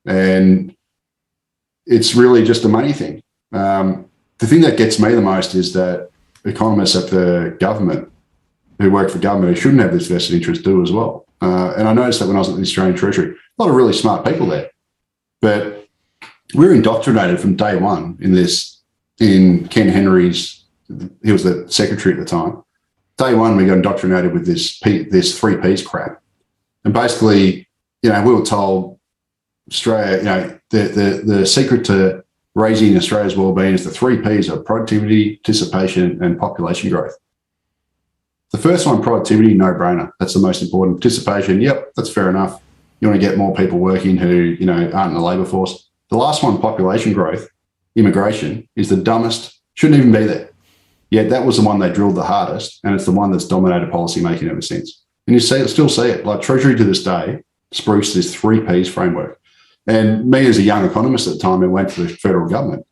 And it's really just a money thing. The thing that gets me the most is that economists at the government who work for government who shouldn't have this vested interest do as well. And I noticed that when I was at the Australian Treasury, a lot of really smart people there. But we were indoctrinated from day one in Ken Henry's, he was the secretary at the time. Day one, we got indoctrinated with this 3 Ps crap. And basically, we were told Australia, the secret to raising Australia's wellbeing is the 3 Ps of productivity, participation, and population growth. The first one, productivity, no-brainer. That's the most important. Participation, yep, that's fair enough. You want to get more people working who, aren't in the labour force. The last one, population growth, immigration, is the dumbest, shouldn't even be there. Yet that was the one they drilled the hardest, and it's the one that's dominated policy making ever since. And you still see it. Like Treasury to this day spruced this 3 Ps framework. And me as a young economist at the time who went to the federal government,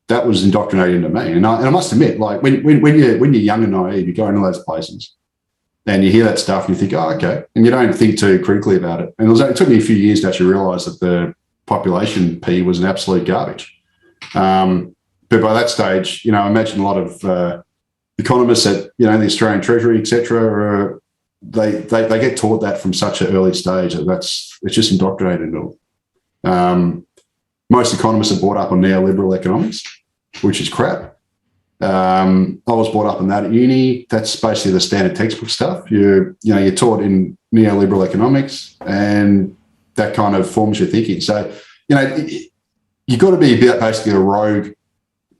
that was indoctrinated into me. And I must admit, like when you're young and naive, you go into those places and you hear that stuff and you think, oh, okay. And you don't think too critically about it. And it took me a few years to actually realise that the population P was an absolute garbage. But by that stage, I imagine a lot of economists at, the Australian Treasury, et cetera, they get taught that from such an early stage that it's just indoctrinated into them. Most economists are brought up on neoliberal economics, which is crap. I was brought up on that at uni. That's basically the standard textbook stuff. You're taught in neoliberal economics, and that kind of forms your thinking. So, you've got to be basically a rogue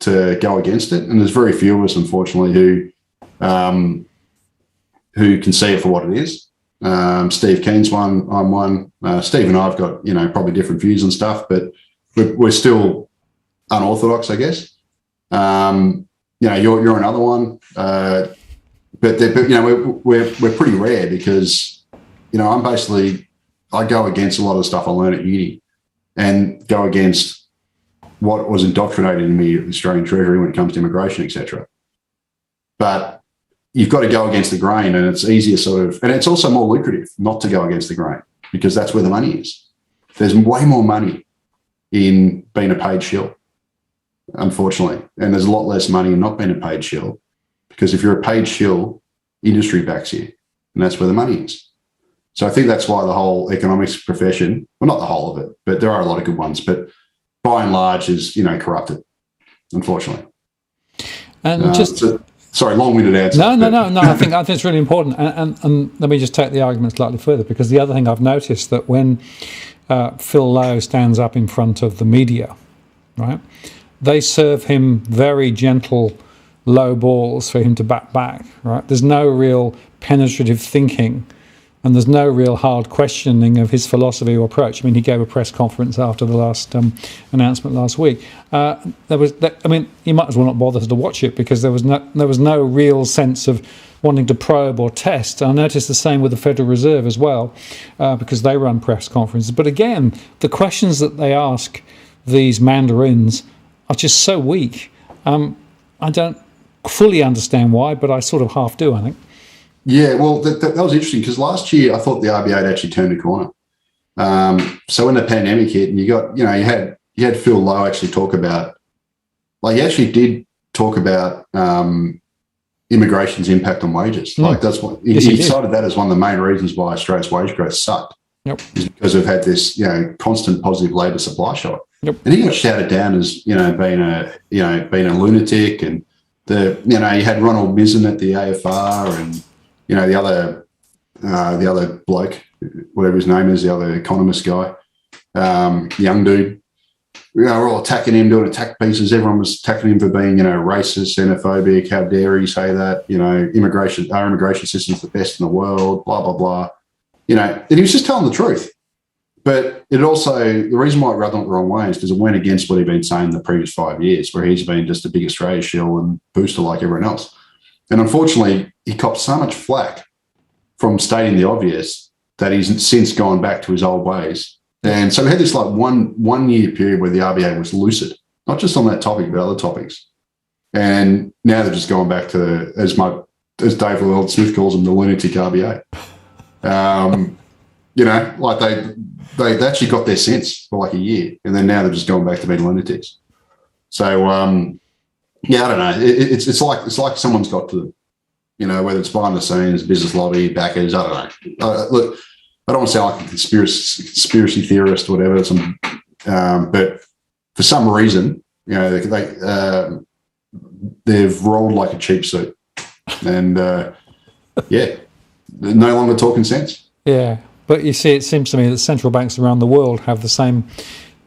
to go against it. And there's very few of us, unfortunately, who can see it for what it is. Steve Keen's one, I'm one. Steve and I have got, probably different views and stuff, but we're still unorthodox, I guess. You're another one. But we're pretty rare because, I go against a lot of the stuff I learned at uni and go against what was indoctrinated in me at the Australian Treasury when it comes to immigration, etc. But you've got to go against the grain, and it's easier and it's also more lucrative not to go against the grain because that's where the money is. There's way more money in being a paid shill, unfortunately. And there's a lot less money in not being a paid shill because if you're a paid shill, industry backs you, and that's where the money is. So I think that's why the whole economics profession, well, not the whole of it, but there are a lot of good ones, but by and large is, corrupted, unfortunately. And sorry, long-winded answer. No. I think it's really important. And let me just take the argument slightly further, because the other thing I've noticed that when Phil Lowe stands up in front of the media, right, they serve him very gentle, low balls for him to back, right? There's no real penetrative thinking, and there's no real hard questioning of his philosophy or approach. I mean, he gave a press conference after the last announcement last week. You might as well not bother to watch it, because there was no real sense of wanting to probe or test. I noticed the same with the Federal Reserve as well, because they run press conferences. But again, the questions that they ask these mandarins are just so weak. I don't fully understand why, but I sort of half do, I think. Yeah, well, that was interesting, because last year I thought the RBA had actually turned a corner. So when the pandemic hit, and you had Phil Lowe actually talk about, he actually did talk about immigration's impact on wages. That's what he cited that as one of the main reasons why Australia's wage growth sucked. Yep. Is because we've had this, constant positive labour supply shock. Yep. And he got shouted down as, being a lunatic, and you had Ronald Mizzen at the AFR, and the other bloke, whatever his name is, the other Economist guy, young dude. We're all attacking him, doing attack pieces. Everyone was attacking him for being, racist, xenophobic. How dare he say that? Our immigration system's the best in the world. Blah blah blah. And he was just telling the truth. But it also, the reason why it rubbed the wrong way is because it went against what he'd been saying the previous 5 years, where he's been just a big Australia shill and booster like everyone else. And unfortunately, he copped so much flack from stating the obvious that he's since gone back to his old ways. And so we had this one year period where the RBA was lucid, not just on that topic, but other topics. And now they're just going back to, as Dave Llewellyn Smith calls them, the lunatic RBA. They actually got their sense for a year, and then now they're just going back to being lunatics. So, I don't know. It's like someone's got to them, whether it's behind the scenes, business lobby, backers, I don't know. Look, I don't want to sound like a conspiracy theorist or whatever, but for some reason, they've rolled like a cheap suit, and they're no longer talking sense. Yeah. But you see, it seems to me that central banks around the world have the same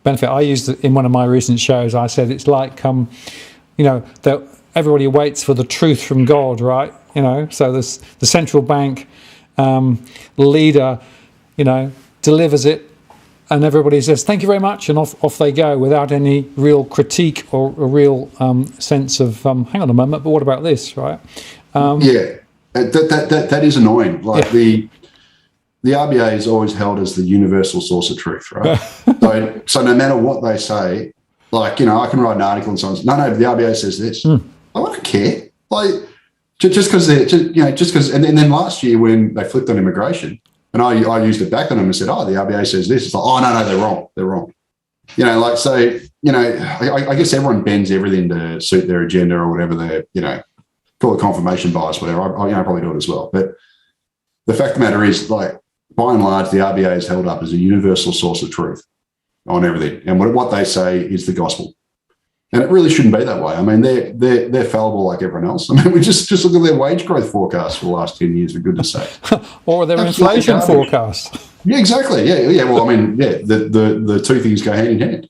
benefit. I used it in one of my recent shows. I said it's like, that everybody waits for the truth from God, right? So the central bank leader, delivers it, and everybody says, thank you very much, and off they go without any real critique or a real sense of, hang on a moment, but what about this, right? That is annoying. The RBA is always held as the universal source of truth, right? so no matter what they say, I can write an article and someone's, no, the RBA says this. I don't care. Just because and then last year when they flipped on immigration, and I used it back on them and said, the RBA says this. It's like, oh, no, they're wrong. I guess everyone bends everything to suit their agenda or whatever they're, call it confirmation bias, whatever. I probably do it as well. But the fact of the matter is, by and large, the RBA is held up as a universal source of truth on everything. And what they say is the gospel. And it really shouldn't be that way. I mean, they're fallible like everyone else. I mean, we just look at their wage growth forecast for the last 10 years, for goodness sake. Or their inflation forecast. Yeah, exactly. Yeah. Well, I mean, the two things go hand in hand.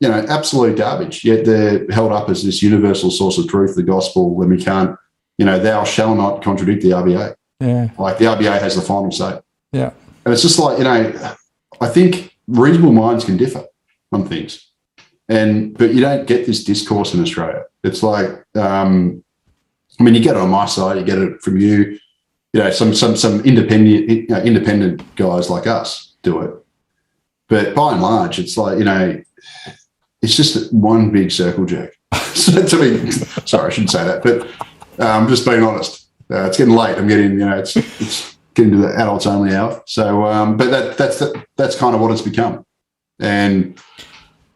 Absolute garbage. Yet they're held up as this universal source of truth, the gospel, when we can't, thou shall not contradict the RBA. Yeah. The RBA has the final say. Yeah. And it's just I think reasonable minds can differ on things. But you don't get this discourse in Australia. It's you get it on my side, you get it from you, some independent guys like us do it. But by and large, it's it's just one big circle jerk. So to me, sorry, I shouldn't say that, but I'm just being honest. It's getting late. I'm getting, it's getting to the adults only hour. So, but that's kind of what it's become. And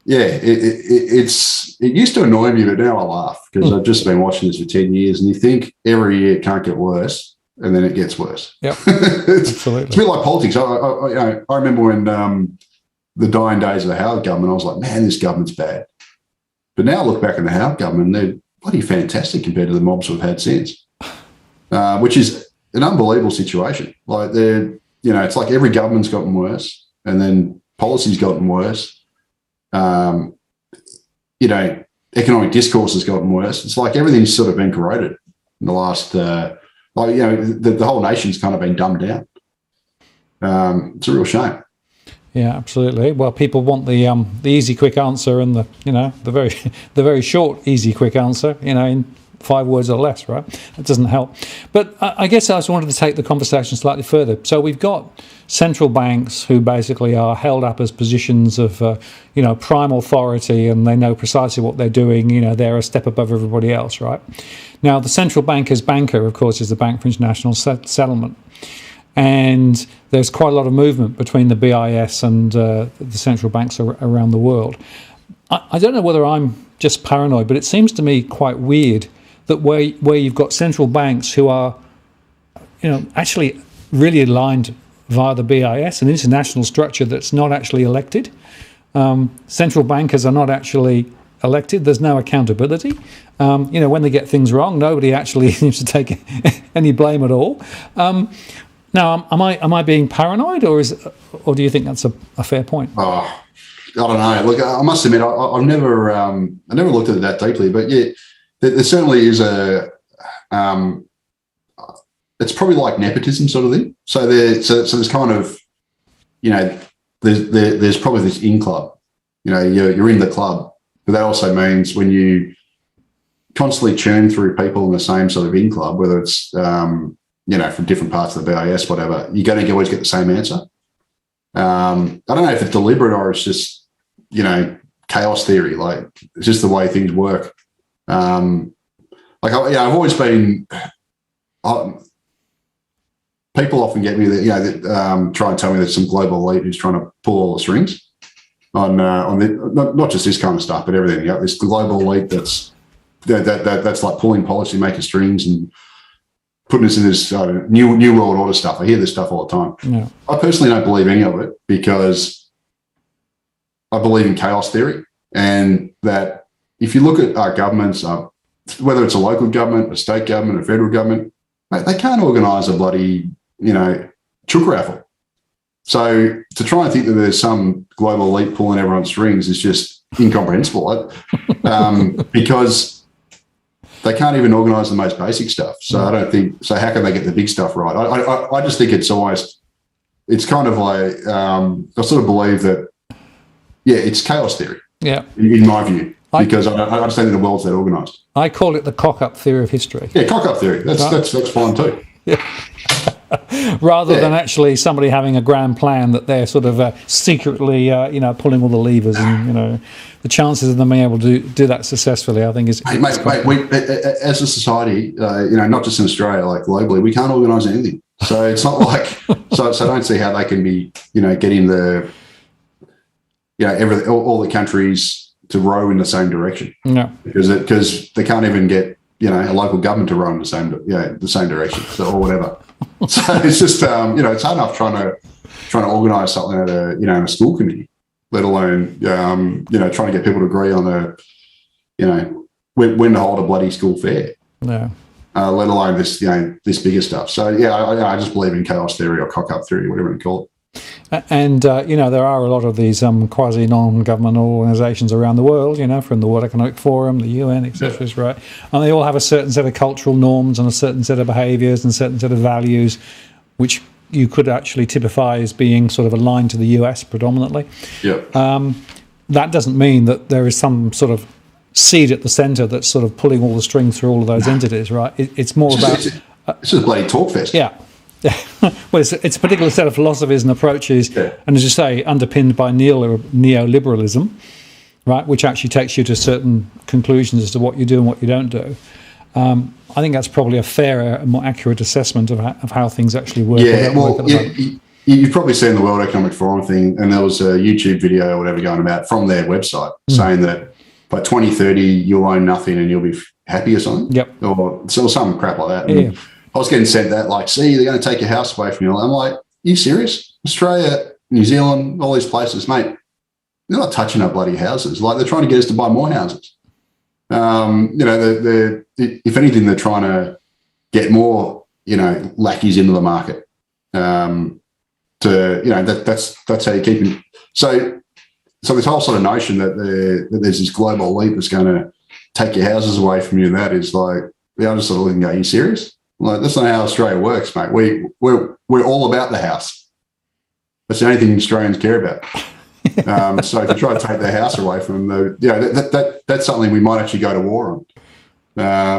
it used to annoy me, but now I laugh because I've just been watching this for 10 years, and you think every year it can't get worse. and then it gets worse. Yep, It's a bit like politics. I remember when the dying days of the Howard government, I was like, man, this government's bad. But now I look back on the Howard government, they're bloody fantastic compared to the mobs we've had since, which is an unbelievable situation. Like it's like every government's gotten worse, and then policy's gotten worse. Economic discourse has gotten worse. It's like everything's sort of been corroded in the last, the whole nation's kind of been dumbed down. It's a real shame. Yeah, absolutely. Well, people want the easy, quick answer, and the very short, easy, quick answer. In 5 words or less, right? It doesn't help. But I guess I just wanted to take the conversation slightly further. So we've got central banks who basically are held up as positions of, prime authority, and they know precisely what they're doing. They're a step above everybody else, right? Now, the central banker's banker, of course, is the Bank for International Settlement. And there's quite a lot of movement between the BIS and the central banks around the world. I don't know whether I'm just paranoid, but it seems to me quite weird that where you've got central banks who are, actually really aligned via the BIS, an international structure that's not actually elected. Central bankers are not actually elected. There's no accountability. When they get things wrong, nobody actually seems to take any blame at all. Now, am I being paranoid, or do you think that's a fair point? Oh, I don't know. Look, I must admit, I've never looked at it that deeply, but yeah, there certainly is it's probably like nepotism sort of thing. So there's kind of, there's probably this in club. You're in the club, but that also means when you constantly churn through people in the same sort of in club, whether it's from different parts of the BIS, whatever, you're going to always get the same answer. I don't know if it's deliberate or it's just, chaos theory. Like, it's just the way things work. I've always been. People often get me that try and tell me there's some global elite who's trying to pull all the strings on not just this kind of stuff, but everything. This global elite that's like pulling policymaker strings and putting us in this new world order stuff. I hear this stuff all the time. Yeah. I personally don't believe any of it because I believe in chaos theory, and that if you look at our governments, whether it's a local government, a state government, a federal government, they can't organise a bloody, chook raffle. So to try and think that there's some global elite pulling everyone's strings is just incomprehensible, because they can't even organise the most basic stuff. So I don't think, so how can they get the big stuff right? I just think it's kind of like, I sort of believe that, it's chaos theory. Yeah. In my view. Because I just don't think the world's that organised. I call it the cock-up theory of history. Yeah, cock-up theory. That's fine too. Yeah. Rather than actually somebody having a grand plan that they're sort of secretly, pulling all the levers, and the chances of them being able to do that successfully, I think is. Mate, we, as a society, not just in Australia, like globally, we can't organise anything. So it's not like so I don't see how they can be, getting the, all the countries to row in the same direction. No, because they can't even get a local government to row in the same direction, or whatever. So it's just it's hard enough trying to organise something at a school committee, let alone trying to get people to agree on when to hold a bloody school fair. No. Let alone this this bigger stuff. So I just believe in chaos theory or cock-up theory, whatever you call it. And, there are a lot of these quasi-non-government organisations around the world, from the World Economic Forum, the UN, etc., right? And they all have a certain set of cultural norms and a certain set of behaviours and a certain set of values, which you could actually typify as being sort of aligned to the US predominantly. Yeah. That doesn't mean that there is some sort of seed at the centre that's sort of pulling all the strings through all of those entities, right? It's more about... It's just a bloody talk fest. Yeah. Well, it's a particular set of philosophies and approaches, and as you say, underpinned by neoliberalism, right, which actually takes you to certain conclusions as to what you do and what you don't do. I think that's probably a fairer and more accurate assessment of how things actually work. Yeah, you've probably seen the World Economic Forum thing, and there was a YouTube video or whatever going about from their website saying that by 2030 you'll own nothing and you'll be happy or something. Yep. Or some crap like that. Yeah. I was getting sent that, like, see, they're going to take your house away from you. I'm like, are you serious? Australia, New Zealand, all these places, mate, they're not touching our bloody houses. Like, they're trying to get us to buy more houses. If anything, they're trying to get more, lackeys into the market. That's how you keep it. So this whole sort of notion that there's this global elite that's going to take your houses away from you, and that is like, I just sort of look and go, are you serious? Like, that's not how Australia works, mate. We're all about the house. That's the only thing Australians care about. So if you try to take their house away from them, that's something we might actually go to war on.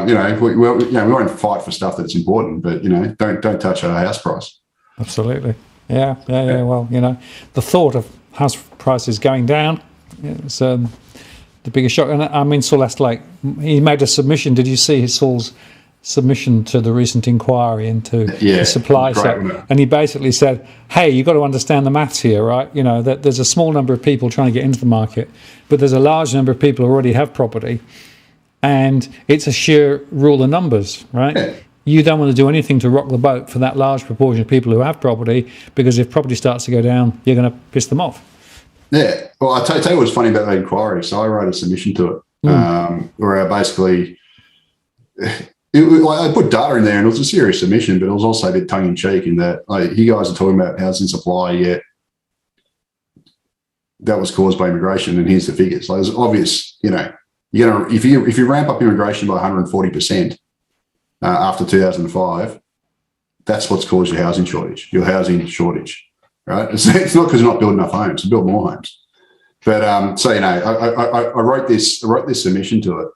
We won't fight for stuff that's important, but don't touch our house price. Absolutely. Yeah. Well, the thought of house prices going down is the biggest shock. And I mean, Celeste Lake, he made a submission. Did you see Saul's submission to the recent inquiry into the supply side? And he basically said, hey, you've got to understand the maths here, right? That there's a small number of people trying to get into the market, but there's a large number of people who already have property, and it's a sheer rule of numbers, right? Yeah. You don't want to do anything to rock the boat for that large proportion of people who have property, because if property starts to go down, you're going to piss them off. Yeah. Well, I'll tell you what's funny about that inquiry. So I wrote a submission to it where I basically... I put data in there, and it was a serious submission, but it was also a bit tongue-in-cheek in that, you guys are talking about housing supply, yet that was caused by immigration, and here's the figures. Like, it's obvious, if you ramp up immigration by 140% after 2005, that's what's caused your housing shortage, right? It's not because you're not building enough homes, to build more homes. But I wrote this submission to it,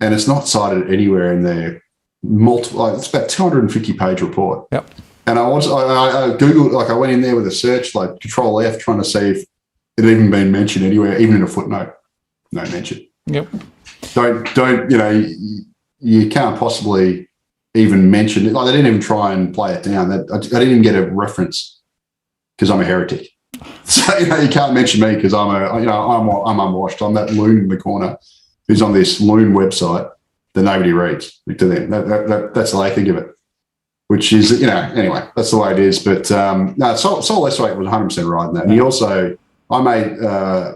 and it's not cited anywhere in there. It's about 250-page report. Yep. And I Googled, I went in there with a search, like Control F, trying to see if it had even been mentioned anywhere, even in a footnote. No mention. Yep. Don't you can't possibly even mention it. Like, they didn't even try and play it down. I didn't even get a reference because I'm a heretic. So you can't mention me because I'm unwashed. I'm that loon in the corner who's on this loon website that nobody reads. To them, that's the way I think of it. Which is, anyway, that's the way it is. But Sol Lesswake was 100% right in that. And he also, I made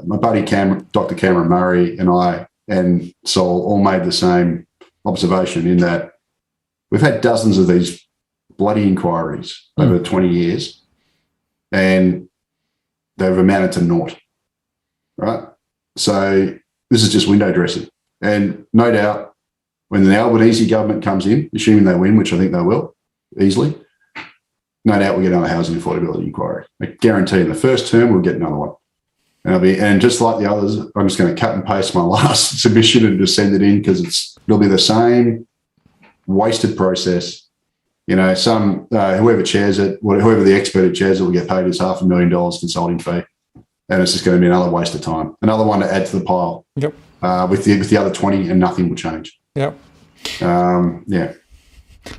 my buddy Dr. Cameron Murray, and I and Sol all made the same observation in that we've had dozens of these bloody inquiries over 20 years, and they've amounted to naught. Right? So this is just window dressing. And no doubt, when the Albanese government comes in, assuming they win, which I think they will easily, no doubt we'll get another housing affordability inquiry. I guarantee in the first term we'll get another one. And just like the others, I'm just going to cut and paste my last submission and just send it in, because it'll be the same wasted process. Whoever chairs it, whoever the expert who chairs it, will get paid his $500,000 consulting fee. And it's just going to be another waste of time. Another one to add to the pile. Yep. With the other 20, and nothing will change. Yep. Yeah.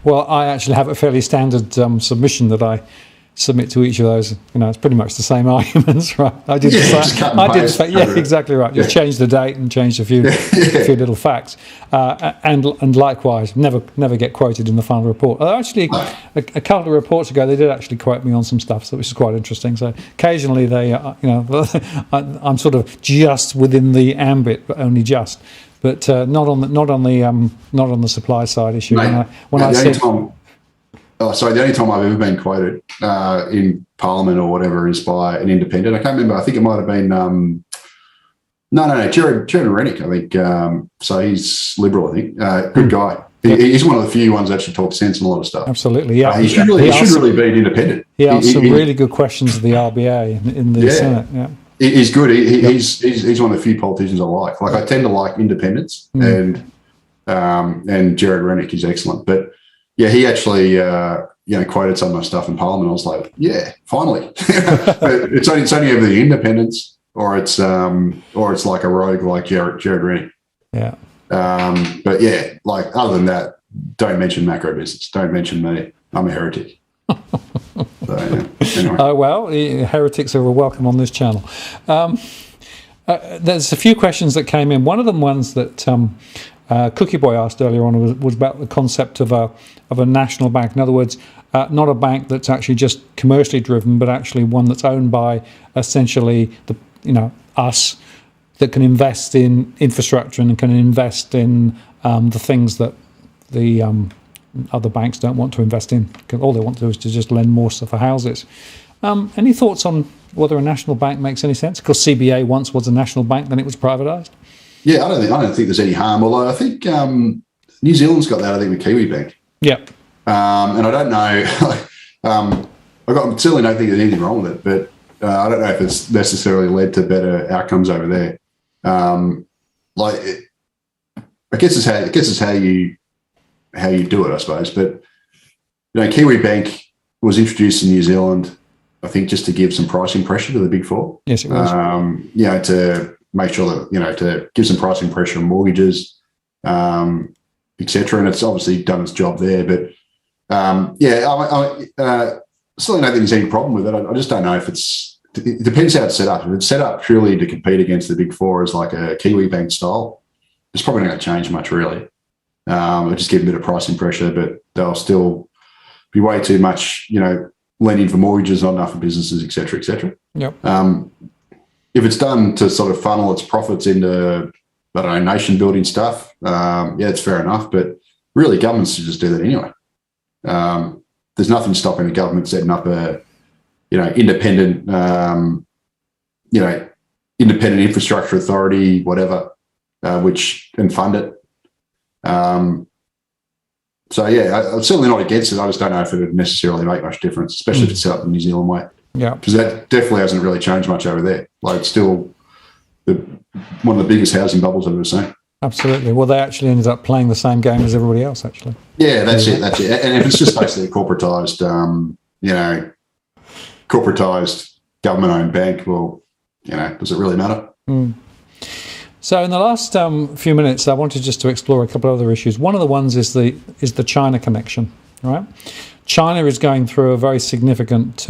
Well, I actually have a fairly standard submission that I submit to each of those. It's pretty much the same arguments, right? Exactly right. Just change the date and change a few little facts, and likewise, never get quoted in the final report. Actually, a couple of reports ago, they did actually quote me on some stuff, so which is quite interesting. So occasionally, they, I'm sort of just within the ambit, but only just. But not on the supply side issue. Mate, the only time I've ever been quoted in Parliament or whatever is by an independent. I can't remember. I think it might have been Jared Rennick. I think so. He's Liberal. I think good guy. He's one of the few ones that actually talks sense and a lot of stuff. Absolutely, yeah. He should really be an independent. He asked some really good questions of the RBA in the Senate. Yeah. He's good. He's one of the few politicians I like. Like, I tend to like independents, and Jared Rennick is excellent. But yeah, he actually quoted some of my stuff in Parliament. I was like, yeah, finally. But it's only over the independents, or it's like a rogue like Jared Rennick. Yeah. But yeah, like, other than that, don't mention MacroBusiness. Don't mention me. I'm a heretic. So, anyway. Well, heretics are welcome on this channel. There's a few questions that came in. One of them ones that Cookie Boy asked earlier on was about the concept of a national bank. In other words, not a bank that's actually just commercially driven, but actually one that's owned by essentially us, that can invest in infrastructure and can invest in the things that the other banks don't want to invest in. All they want to do is to just lend more stuff for houses. Any thoughts on whether a national bank makes any sense? Because CBA once was a national bank, then it was privatised. Yeah, I don't think there's any harm. Although I think New Zealand's got that. I think with Kiwi Bank. Yeah. And I don't know. I certainly don't think there's anything wrong with it, but I don't know if it's necessarily led to better outcomes over there. I guess it's how you do it, I suppose. But Kiwi Bank was introduced in New Zealand, I think, just to give some pricing pressure to the Big Four. Yes, it was. To make sure that to give some pricing pressure on mortgages, etc. And it's obviously done its job there. But I certainly don't think there's any problem with it. I just don't know if it depends how it's set up. If it's set up purely to compete against the Big Four as like a Kiwi Bank style, it's probably not going to change much, really. It'll just give a bit of pricing pressure, but they'll still be way too much, lending for mortgages, not enough for businesses, et cetera, et cetera. Yep. If it's done to sort of funnel its profits into, I don't know, nation-building stuff, it's fair enough. But really, governments should just do that anyway. There's nothing stopping the government setting up a, independent, independent infrastructure authority, whatever, and fund it. I'm certainly not against it. I just don't know if it would necessarily make much difference, especially if it's set up the New Zealand way. Yeah, because that definitely hasn't really changed much over there. Like, it's still one of the biggest housing bubbles I've ever seen. Absolutely. Well, they actually ended up playing the same game as everybody else, actually. Yeah, that's it. And if it's just basically a corporatised, government-owned bank, well, does it really matter? Mm. So in the last few minutes, I wanted just to explore a couple of other issues. One of the ones is the China connection. Right? China is going through a very significant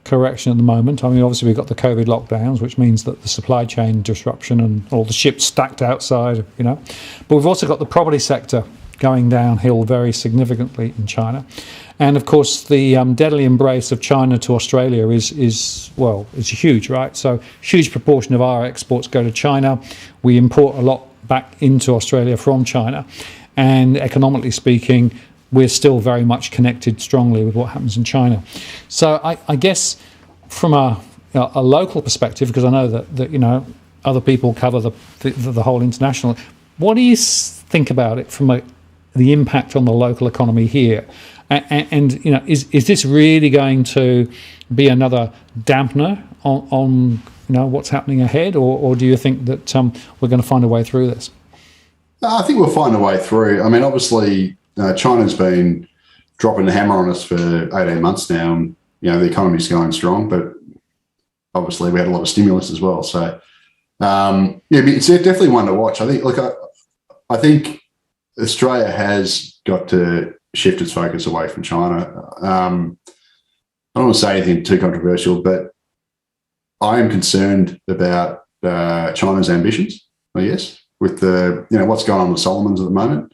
correction at the moment. I mean, obviously we've got the COVID lockdowns, which means that the supply chain disruption and all the ships stacked outside, but we've also got the property sector going downhill very significantly in China. And of course, the deadly embrace of China to Australia is huge, right? So huge proportion of our exports go to China. We import a lot back into Australia from China. And economically speaking, we're still very much connected strongly with what happens in China. So I guess from a local perspective, because I know that other people cover the whole international, what do you think about it from the impact on the local economy here? And is this really going to be another dampener on what's happening ahead, or do you think that we're going to find a way through this? I think we'll find a way through. I mean, obviously, China's been dropping the hammer on us for 18 months now, and the economy's going strong, but obviously we had a lot of stimulus as well. So it's definitely one to watch. I think Australia has got to shift its focus away from China. I don't want to say anything too controversial, but I am concerned about China's ambitions, I guess, with what's going on with Solomons at the moment.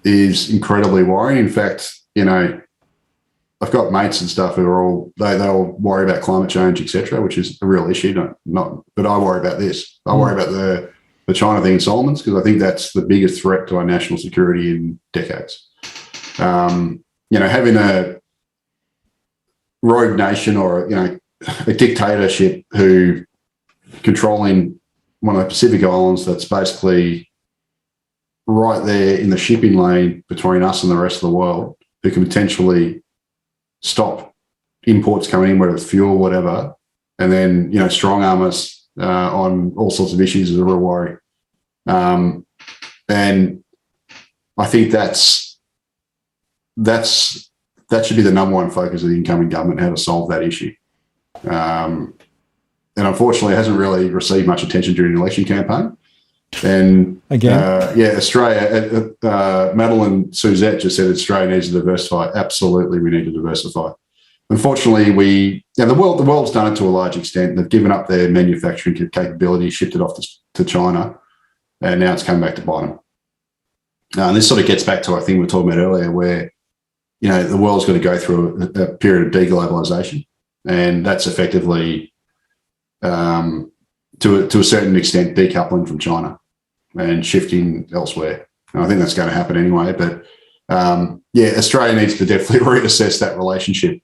Is incredibly worrying. In fact, I've got mates and stuff who are they all worry about climate change, etc., which is a real issue. But I worry about this. I worry about the China thing in Solomons, because I think that's the biggest threat to our national security in decades. Having a rogue nation or a dictatorship who controlling one of the Pacific Islands that's basically right there in the shipping lane between us and the rest of the world, who can potentially stop imports coming in, whether it's fuel, whatever, and then strong arm us on all sorts of issues is a real worry. And I think that should be the number one focus of the incoming government, how to solve that issue. And unfortunately, it hasn't really received much attention during the election campaign. And again, Australia, Madeline Suzette just said Australia needs to diversify. Absolutely, we need to diversify. Unfortunately, the world's done it to a large extent. They've given up their manufacturing capability, shipped it off to China. and now it's come back to bite them. And this sort of gets back to our thing we were talking about earlier, where the world's got to go through a period of deglobalization, and that's effectively, to a certain extent, decoupling from China and shifting elsewhere. And I think that's going to happen anyway. But Australia needs to definitely reassess that relationship.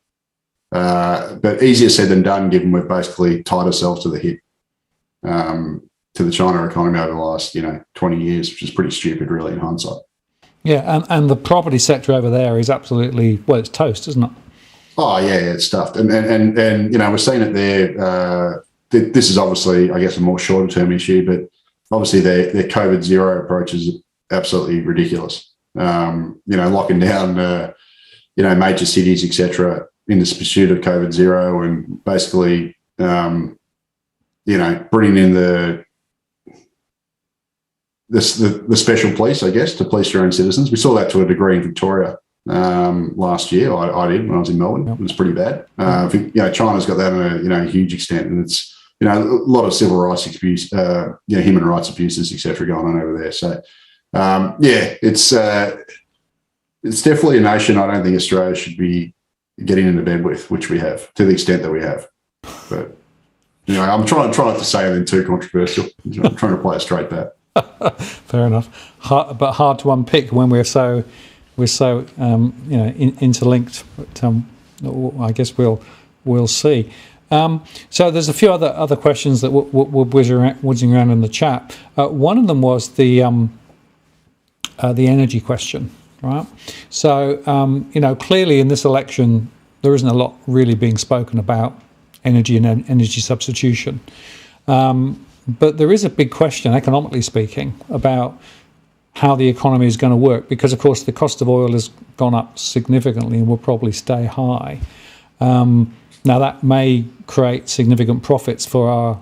But easier said than done, given we've basically tied ourselves to the hip to the China economy over the last 20 years, which is pretty stupid, really, in hindsight. Yeah, and the property sector over there is absolutely, well, it's toast, isn't it? Oh yeah, it's stuffed, and we're seeing it there. This is obviously, I guess, a more shorter term issue, but obviously their COVID zero approach is absolutely ridiculous. Locking down, major cities, etc., in this pursuit of COVID zero, and basically, bringing in the special police, I guess, to police your own citizens. We saw that to a degree in Victoria last year. I did when I was in Melbourne. Yep. It was pretty bad. I think China's got that on a huge extent, and it's a lot of civil rights abuse, human rights abuses, etc., going on over there. So it's definitely a nation I don't think Australia should be getting into bed with, which we have to the extent that we have. But I'm trying not to say anything too controversial. I'm trying to play a straight bat. Fair enough, but hard to unpick when we're so interlinked. But I guess we'll see. So there's a few other questions that were whizzing around in the chat. One of them was the energy question, right? So clearly in this election there isn't a lot really being spoken about energy and energy substitution. But there is a big question, economically speaking, about how the economy is going to work, because, of course, the cost of oil has gone up significantly and will probably stay high. Now, that may create significant profits for our,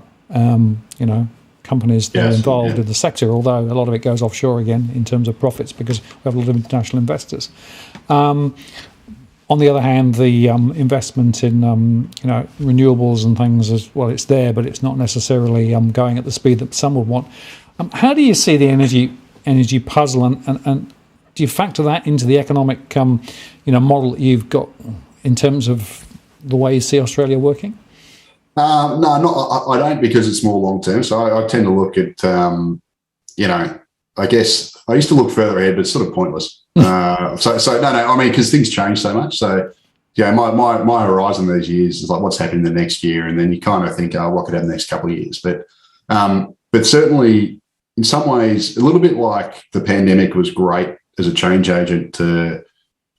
companies that are involved in the sector, although a lot of it goes offshore again in terms of profits because we have a lot of international investors. On the other hand, the investment in renewables and things as well, it's there, but it's not necessarily going at the speed that some would want. How do you see the energy puzzle, and do you factor that into the economic model that you've got in terms of the way you see Australia working? No, I don't, because it's more long term. So I tend to look at I guess I used to look further ahead, but it's sort of pointless. Because things change so much. So, my horizon these years is like what's happening the next year, and then you kind of think, what could happen the next couple of years. But certainly, in some ways, a little bit like the pandemic was great as a change agent to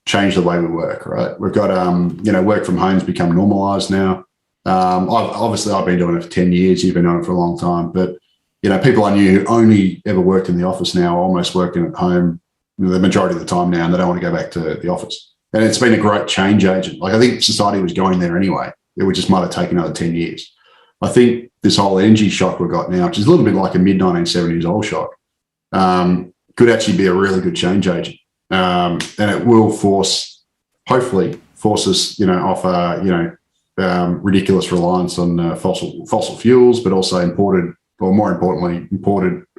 change the way we work. Right? We've got work from home's become normalised now. I've been doing it for 10 years. You've been doing it for a long time, but people I knew who only ever worked in the office now are almost working at home the majority of the time now, and they don't want to go back to the office. And it's been a great change agent. Like, I think society was going there anyway. It would just might have taken another 10 years. I think this whole energy shock we've got now, which is a little bit like a mid-1970s oil shock, could actually be a really good change agent. And it will hopefully force us, off ridiculous reliance on fossil fuels, but also imported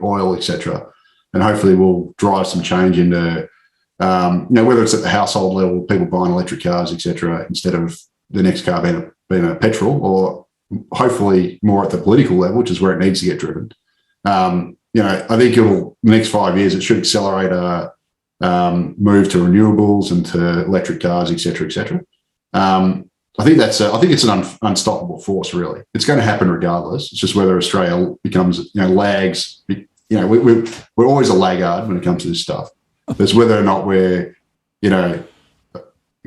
oil, etc. And hopefully we'll drive some change into, whether it's at the household level, people buying electric cars, etc., instead of the next car being a petrol, or hopefully more at the political level, which is where it needs to get driven. I think the next 5 years, it should accelerate a move to renewables and to electric cars, etc., etc. I think it's an unstoppable force, really. It's going to happen regardless. It's just whether Australia becomes, lags. We're always a laggard when it comes to this stuff. It's whether or not we're,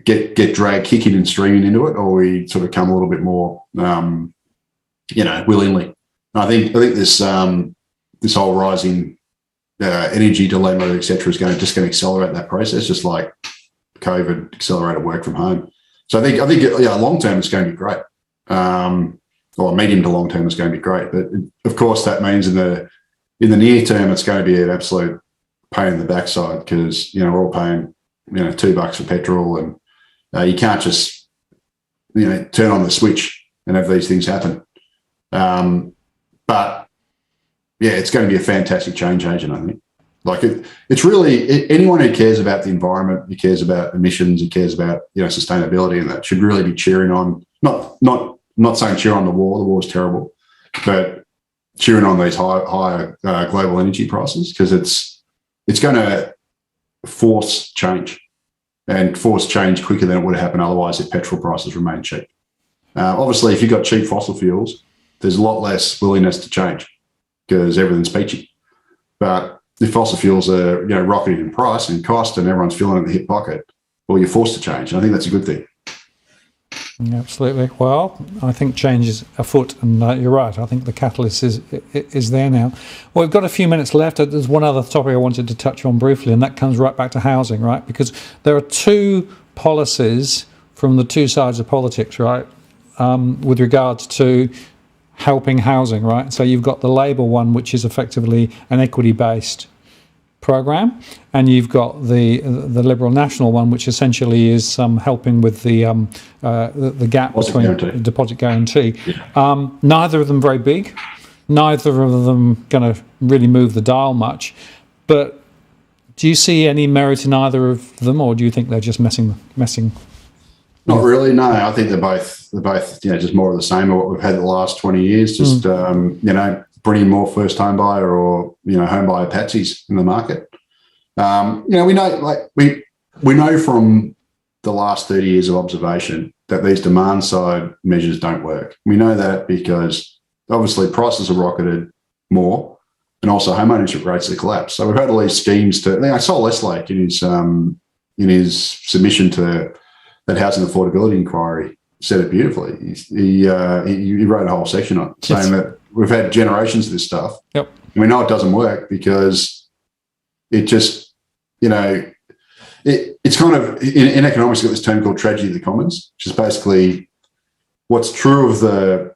get dragged kicking and streaming into it, or we sort of come a little bit more, willingly. I think this whole rising energy dilemma, etc., is going to accelerate that process, just like COVID accelerated work from home. So I think long term it's going to be great, or medium to long term it's going to be great. But of course that means in the near term it's going to be an absolute pain in the backside, because we're all paying $2 for petrol, and you can't just turn on the switch and have these things happen. But it's going to be a fantastic change agent, I think. Like it's really anyone who cares about the environment, who cares about emissions, who cares about sustainability, and that should really be cheering on. Not saying cheer on the war. The war is terrible, but cheering on these higher global energy prices, because it's going to force change, and force change quicker than it would have happened otherwise if petrol prices remain cheap. Obviously, if you've got cheap fossil fuels, there's a lot less willingness to change because everything's peachy. But if fossil fuels are rocketing in price and cost, and everyone's feeling it in the hip pocket, well, you're forced to change. And I think that's a good thing. Yeah, absolutely. Well, I think change is afoot, and you're right. I think the catalyst is there now. Well, we've got a few minutes left. There's one other topic I wanted to touch on briefly, and that comes right back to housing, right? Because there are two policies from the two sides of politics, right, with regards to helping housing, right? So you've got the Labour one, which is effectively an equity-based program, and you've got the Liberal National one, which essentially is helping with the gap between deposit guarantee. Yeah. Neither of them very big, neither of them going to really move the dial much. But do you see any merit in either of them, or do you think they're just messing? Not really. No, I think they're both just more of the same of what we've had the last 20 years. Just bringing more first home buyer or home buyer patsies in the market. We know from the last 30 years of observation that these demand side measures don't work. We know that because obviously prices have rocketed more, and also home ownership rates have collapsed. So we've had all these schemes I saw Leslie in his submission to that housing affordability inquiry said it beautifully. He wrote a whole section on it, saying that we've had generations of this stuff. Yep. And we know it doesn't work because it just, it's kind of, in economics, you've got this term called tragedy of the commons, which is basically what's true of the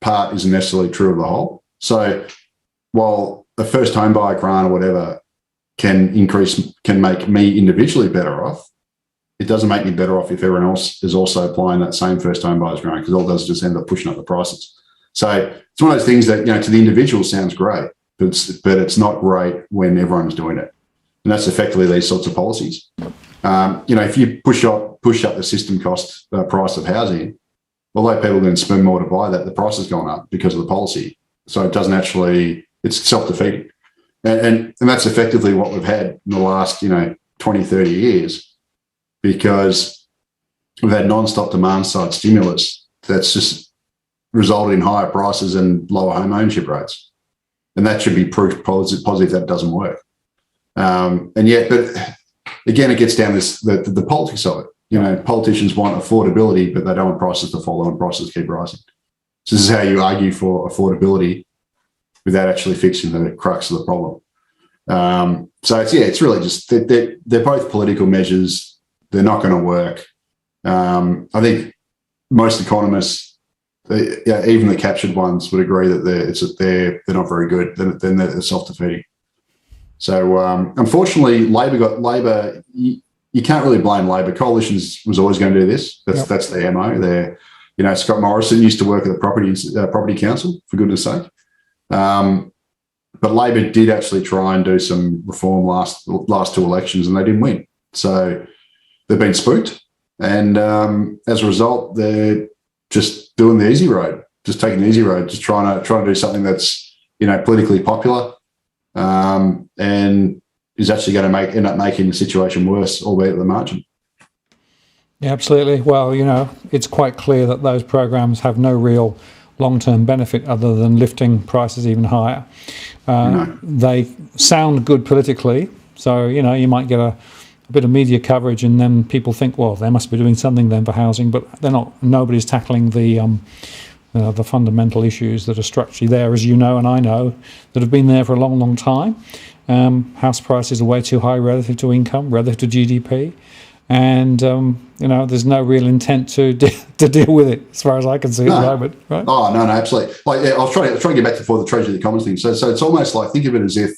part isn't necessarily true of the whole. So while a first home buyer grant or whatever can make me individually better off, it doesn't make me better off if everyone else is also applying that same first home buyer's grant, because all it does is just end up pushing up the prices. So it's one of those things that, to the individual sounds great, but it's not great when everyone's doing it. And that's effectively these sorts of policies. If you push up the system cost price of housing, although people are going to spend more to buy that, the price has gone up because of the policy. So it doesn't actually, it's self-defeating. And that's effectively what we've had in the last, 20, 30 years, because we've had non-stop demand-side stimulus that's just resulted in higher prices and lower home ownership rates. And that should be proof positive that doesn't work. But again, it gets down the politics of it. Politicians want affordability, but they don't want prices to fall and prices keep rising. So this is how you argue for affordability without actually fixing the crux of the problem. So it's really just, they're both political measures. They're not going to work. I think most economists, even the captured ones, would agree that they're not very good. Then they're self-defeating. So unfortunately, Labor. You can't really blame Labor. Coalitions was always going to do this. That's their MO. Scott Morrison used to work at the property council, for goodness sake. But Labor did actually try and do some reform last two elections, and they didn't win. So they've been spooked, and as a result, they're just doing the easy road, just taking the easy road, just trying to do something that's politically popular, and is actually going to end up making the situation worse, albeit at the margin. Yeah, absolutely. Well, it's quite clear that those programs have no real long-term benefit other than lifting prices even higher. They sound good politically, so you might get a bit of media coverage, and then people think, well, they must be doing something then for housing, but they're not. Nobody's tackling the fundamental issues that are structurally there, as and I know, that have been there for a long, long time. House prices are way too high relative to income, relative to GDP, and there's no real intent to deal with it, as far as I can see at the moment. Right? Oh no, absolutely. I'll try to get back to the tragedy of the commons thing. So it's almost like, think of it as if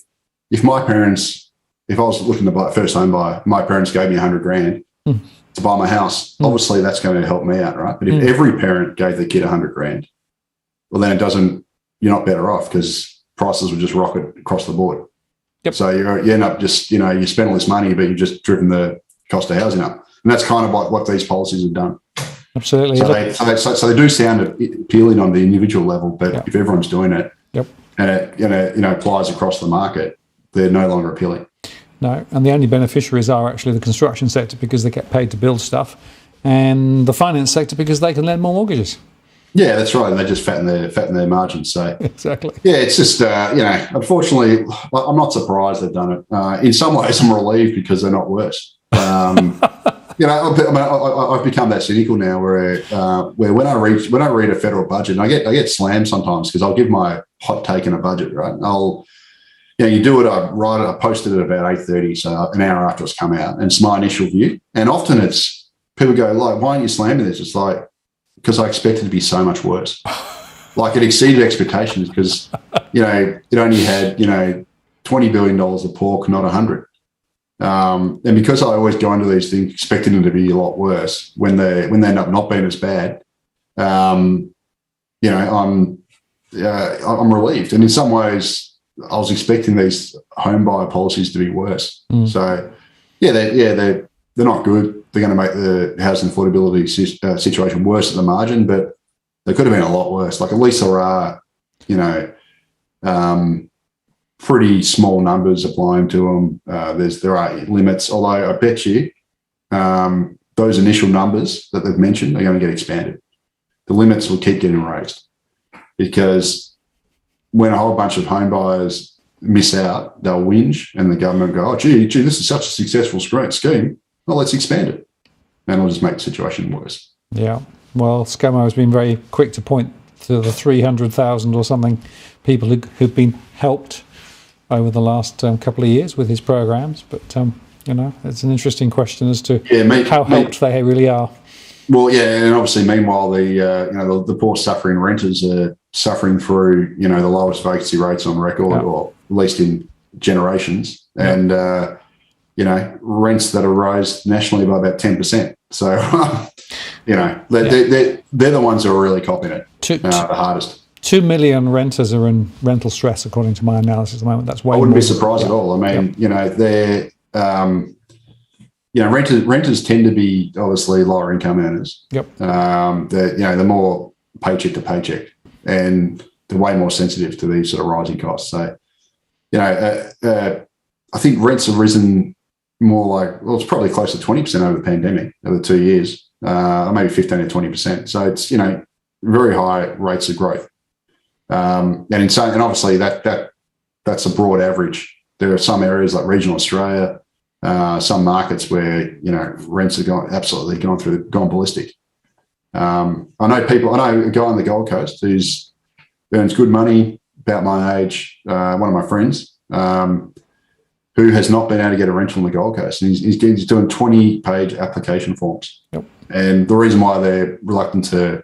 my parents. If I was looking to buy a first home buyer, my parents gave me $100,000 to buy my house. Obviously, that's going to help me out, right? But if every parent gave their kid $100,000, well, then you're not better off, because prices would just rocket across the board. Yep. So you end up just, you spend all this money, but you've just driven the cost of housing up. And that's kind of what these policies have done. Absolutely. So they do sound appealing on the individual level, but if everyone's doing it and it applies across the market, they're no longer appealing. No, and the only beneficiaries are actually the construction sector because they get paid to build stuff, and the finance sector because they can lend more mortgages. Yeah, that's right. And they just fatten their margins. So exactly. Yeah, it's just unfortunately, I'm not surprised they've done it. In some ways, I'm relieved because they're not worse. I've become that cynical now, where when I read a federal budget, and I get slammed sometimes because I'll give my hot take in a budget, right? You do it. I posted it about 8:30, so an hour after it's come out, and it's my initial view. And often it's people go like, "Why aren't you slamming this?" It's like, because I expected it to be so much worse. Like it exceeded expectations because, it only had, $20 billion of pork, not 100. And because I always go into these things expecting them to be a lot worse, when they end up not being as bad, I'm relieved. And in some ways, I was expecting these home buyer policies to be worse. So, they're not good. They're going to make the housing affordability situation worse at the margin, but they could have been a lot worse. Like at least there are, pretty small numbers applying to them. There are limits, although I bet you those initial numbers that they've mentioned are going to get expanded. The limits will keep getting raised because when a whole bunch of home buyers miss out, they'll whinge and the government go, "Oh, gee, this is such a successful scheme. Well, let's expand it." And it'll just make the situation worse. Yeah. Well, ScoMo has been very quick to point to the 300,000 or something people who've been helped over the last couple of years with his programs. But, it's an interesting question as to how helped they really are. Well, yeah, and obviously, meanwhile, the poor suffering renters are suffering through, the lowest vacancy rates on record, or at least in generations. And, rents that are rose nationally by about 10%. So, they're the ones who are really copying it the hardest. 2 million renters are in rental stress, according to my analysis at the moment. That's way I wouldn't be surprised at all. I mean, they're, renters tend to be obviously lower income earners. Yep. They're more paycheck to paycheck, and they're way more sensitive to these sort of rising costs. So, I think rents have risen more it's probably close to 20% over the pandemic, over 2 years, or maybe 15 to 20%. So it's, very high rates of growth. And obviously that's a broad average. There are some areas like regional Australia, some markets where, rents have gone ballistic. I know a guy on the Gold Coast who's earns good money, about my age, one of my friends, who has not been able to get a rental on the Gold Coast. And he's doing 20-page application forms. Yep. And the reason why they're reluctant to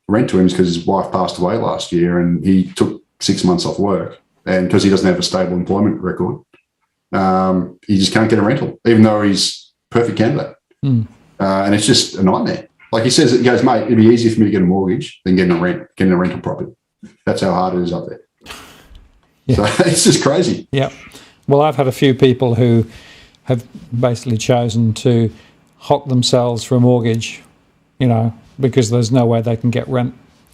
rent to him is because his wife passed away last year and he took 6 months off work. And because he doesn't have a stable employment record, he just can't get a rental, even though he's a perfect candidate. And it's just a nightmare. Like he says, he goes, "Mate, it'd be easier for me to get a mortgage than getting a rental property." That's how hard it is up there. Yeah. So it's just crazy. Yeah. Well, I've had a few people who have basically chosen to hock themselves for a mortgage, because there's no way they can get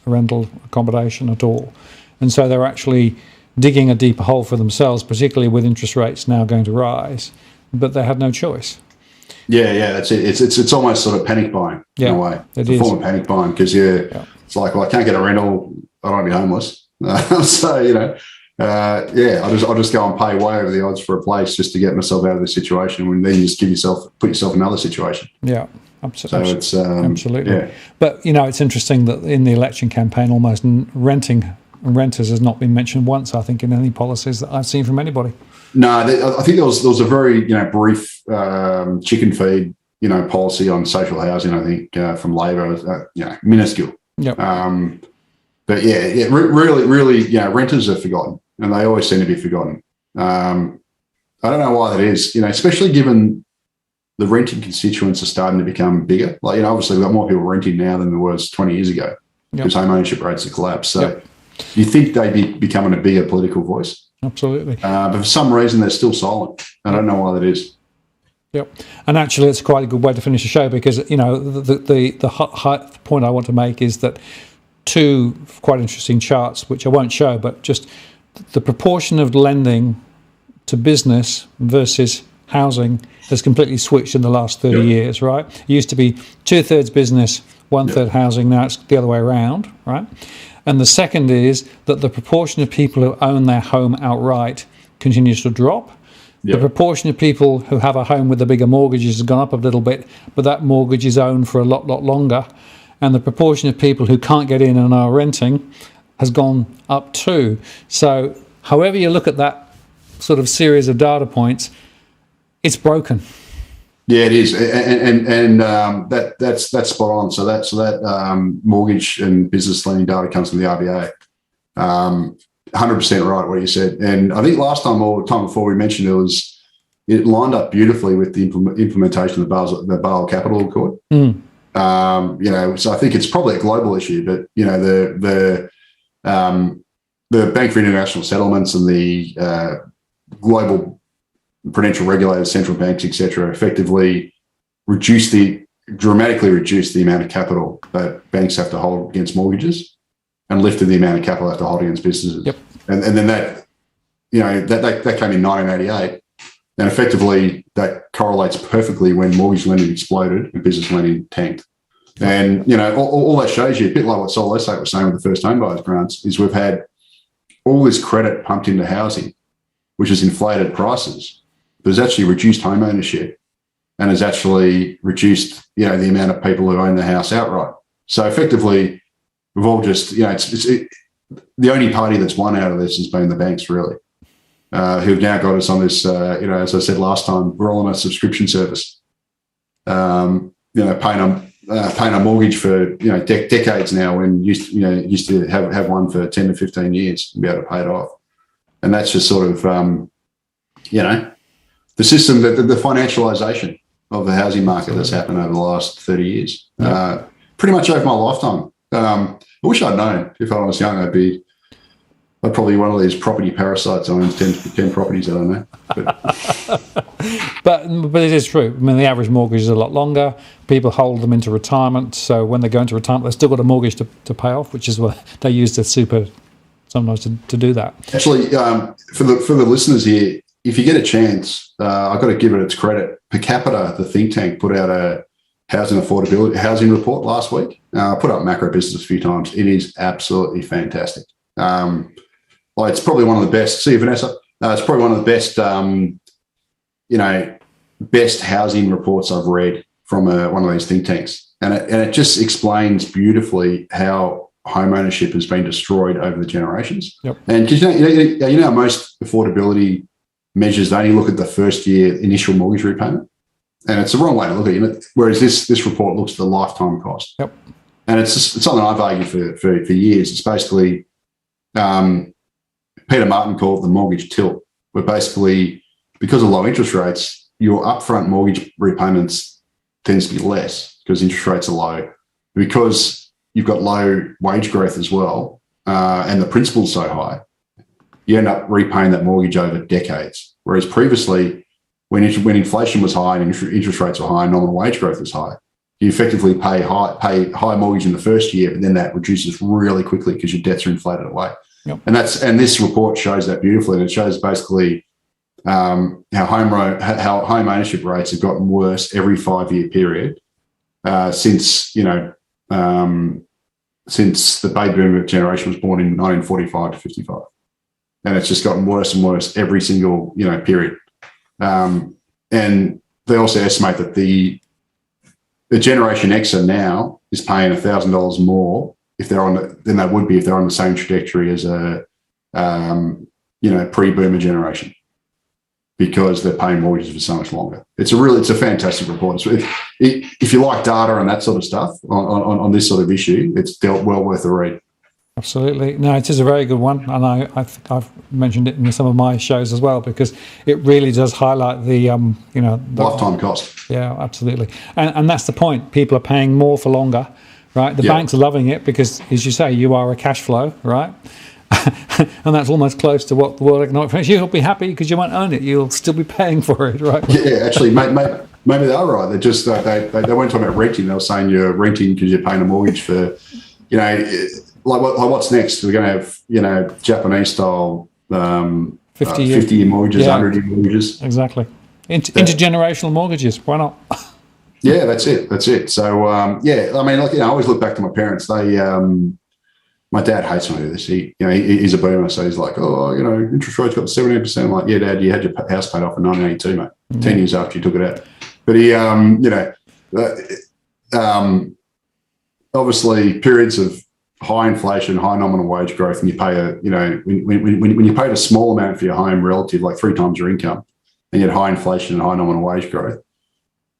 rental accommodation at all. And so they're actually digging a deeper hole for themselves, particularly with interest rates now going to rise, but they had no choice. Yeah, that's it. It's almost sort of panic buying in a way. It's a form of panic buying because it's like, well, I can't get a rental, I don't want to be homeless. So, I'll just go and pay way over the odds for a place just to get myself out of the situation, when then you just put yourself in another situation. Yeah, absolutely. So it's absolutely. Yeah. But it's interesting that in the election campaign, almost renters has not been mentioned once, I think, in any policies that I've seen from anybody. No, I think there was a very brief chicken feed policy on social housing. I think from Labor, minuscule. Yep. But really, renters are forgotten, and they always seem to be forgotten. I don't know why that is. Especially given the renting constituents are starting to become bigger. Like obviously we've got more people renting now than there was 20 years ago because home ownership rates have collapsed. So You think they'd be becoming a bigger political voice. Absolutely. But for some reason, they're still silent. I don't know why that is. Yep. And actually, it's quite a good way to finish the show because, the point I want to make is that two quite interesting charts, which I won't show, but just the proportion of lending to business versus housing has completely switched in the last 30 years, right? It used to be 2/3 business, 1/3 housing. Now it's the other way around, right? And the second is that the proportion of people who own their home outright continues to drop. The proportion of people who have a home with a bigger mortgage has gone up a little bit, but that mortgage is owned for a lot longer. And the proportion of people who can't get in and are renting has gone up too. So however you look at that sort of series of data points, it's broken. Yeah, it is, and that's spot on. So that mortgage and business lending data comes from the RBA. 100% right what you said, and I think last time or the time before we mentioned it lined up beautifully with the implementation of the Basel Capital Accord. So I think it's probably a global issue, but the Bank for International Settlements and the global prudential regulators, central banks, etc., effectively dramatically reduced the amount of capital that banks have to hold against mortgages, and lifted the amount of capital they have to hold against businesses. Yep. And then that came in 1988, and effectively that correlates perfectly when mortgage lending exploded and business lending tanked. And all that shows you, a bit like what Sol Essay was saying with the first home buyers grants, is we've had all this credit pumped into housing, which has inflated prices, but has actually reduced home ownership and has actually reduced the amount of people who own the house outright. So effectively, we've all just the only party that's won out of this has been the banks, really, who've now got us on this. As I said last time, we're all on a subscription service. Paying a mortgage for decades now, when used to have one for 10 to 15 years and be able to pay it off. And that's just sort of the system, the financialisation of the housing market that's happened over the last 30 years, pretty much over my lifetime. I wish I'd known. If I was young, I'd probably be one of these property parasites who owns 10 properties. I don't know. But it is true. I mean, the average mortgage is a lot longer. People hold them into retirement. So when they go into retirement, they've still got a mortgage to pay off, which is what they use the super sometimes to do that. Actually, for the listeners here, if you get a chance, I've got to give it its credit. Per Capita, the think tank, put out a housing report last week. I put up MacroBusiness a few times. It is absolutely fantastic. It's probably one of the best. See, Vanessa, it's probably one of the best, best housing reports I've read from one of these think tanks, and it just explains beautifully how home ownership has been destroyed over the generations. Yep. And because most affordability measures only look at the first year initial mortgage repayment. And it's the wrong way to look at it. Whereas this report looks at the lifetime cost. Yep. And it's something I've argued for years. It's basically, Peter Martin called it the mortgage tilt, where basically, because of low interest rates, your upfront mortgage repayments tends to be less because interest rates are low. Because you've got low wage growth as well, and the principal's so high, you end up repaying that mortgage over decades. Whereas previously, when inflation was high and interest rates were high and nominal wage growth was high, you effectively pay high mortgage in the first year, but then that reduces really quickly because your debts are inflated away. Yep. And this report shows that beautifully. And it shows basically how home ownership rates have gotten worse every 5-year period since the baby boomer generation was born in 1945 to 55, and it's just gotten worse and worse every single period. And they also estimate that the Generation Xer now is paying $1,000 more than they would be if they're on the same trajectory as a pre-boomer generation, because they're paying mortgages for so much longer. It's a fantastic report. If you like data and that sort of stuff on this sort of issue, it's well worth a read. Absolutely. No, it is a very good one. And I think I've mentioned it in some of my shows as well, because it really does highlight the lifetime cost. Yeah, absolutely. And that's the point. People are paying more for longer, right? The banks are loving it because, as you say, you are a cash flow, right? And that's almost close to what the World Economic Forum. You'll be happy because you won't own it. You'll still be paying for it, right? Yeah, actually, maybe they are right. They just they weren't talking about renting. They were saying you're renting because you're paying a mortgage for, what's next? We're going to have, Japanese style 50-year mortgages, 100-year mortgages. Exactly. Intergenerational mortgages. Why not? Yeah, that's it. So, I mean, I always look back to my parents. They, my dad hates when I do this. He's a boomer, so he's like, interest rates got 17%. I'm like, yeah, Dad, you had your house paid off in 1982, mate. 10 years after you took it out. But he, obviously periods of high inflation, high nominal wage growth, and you pay when you paid a small amount for your home relative, like 3 times your income, and you had high inflation and high nominal wage growth,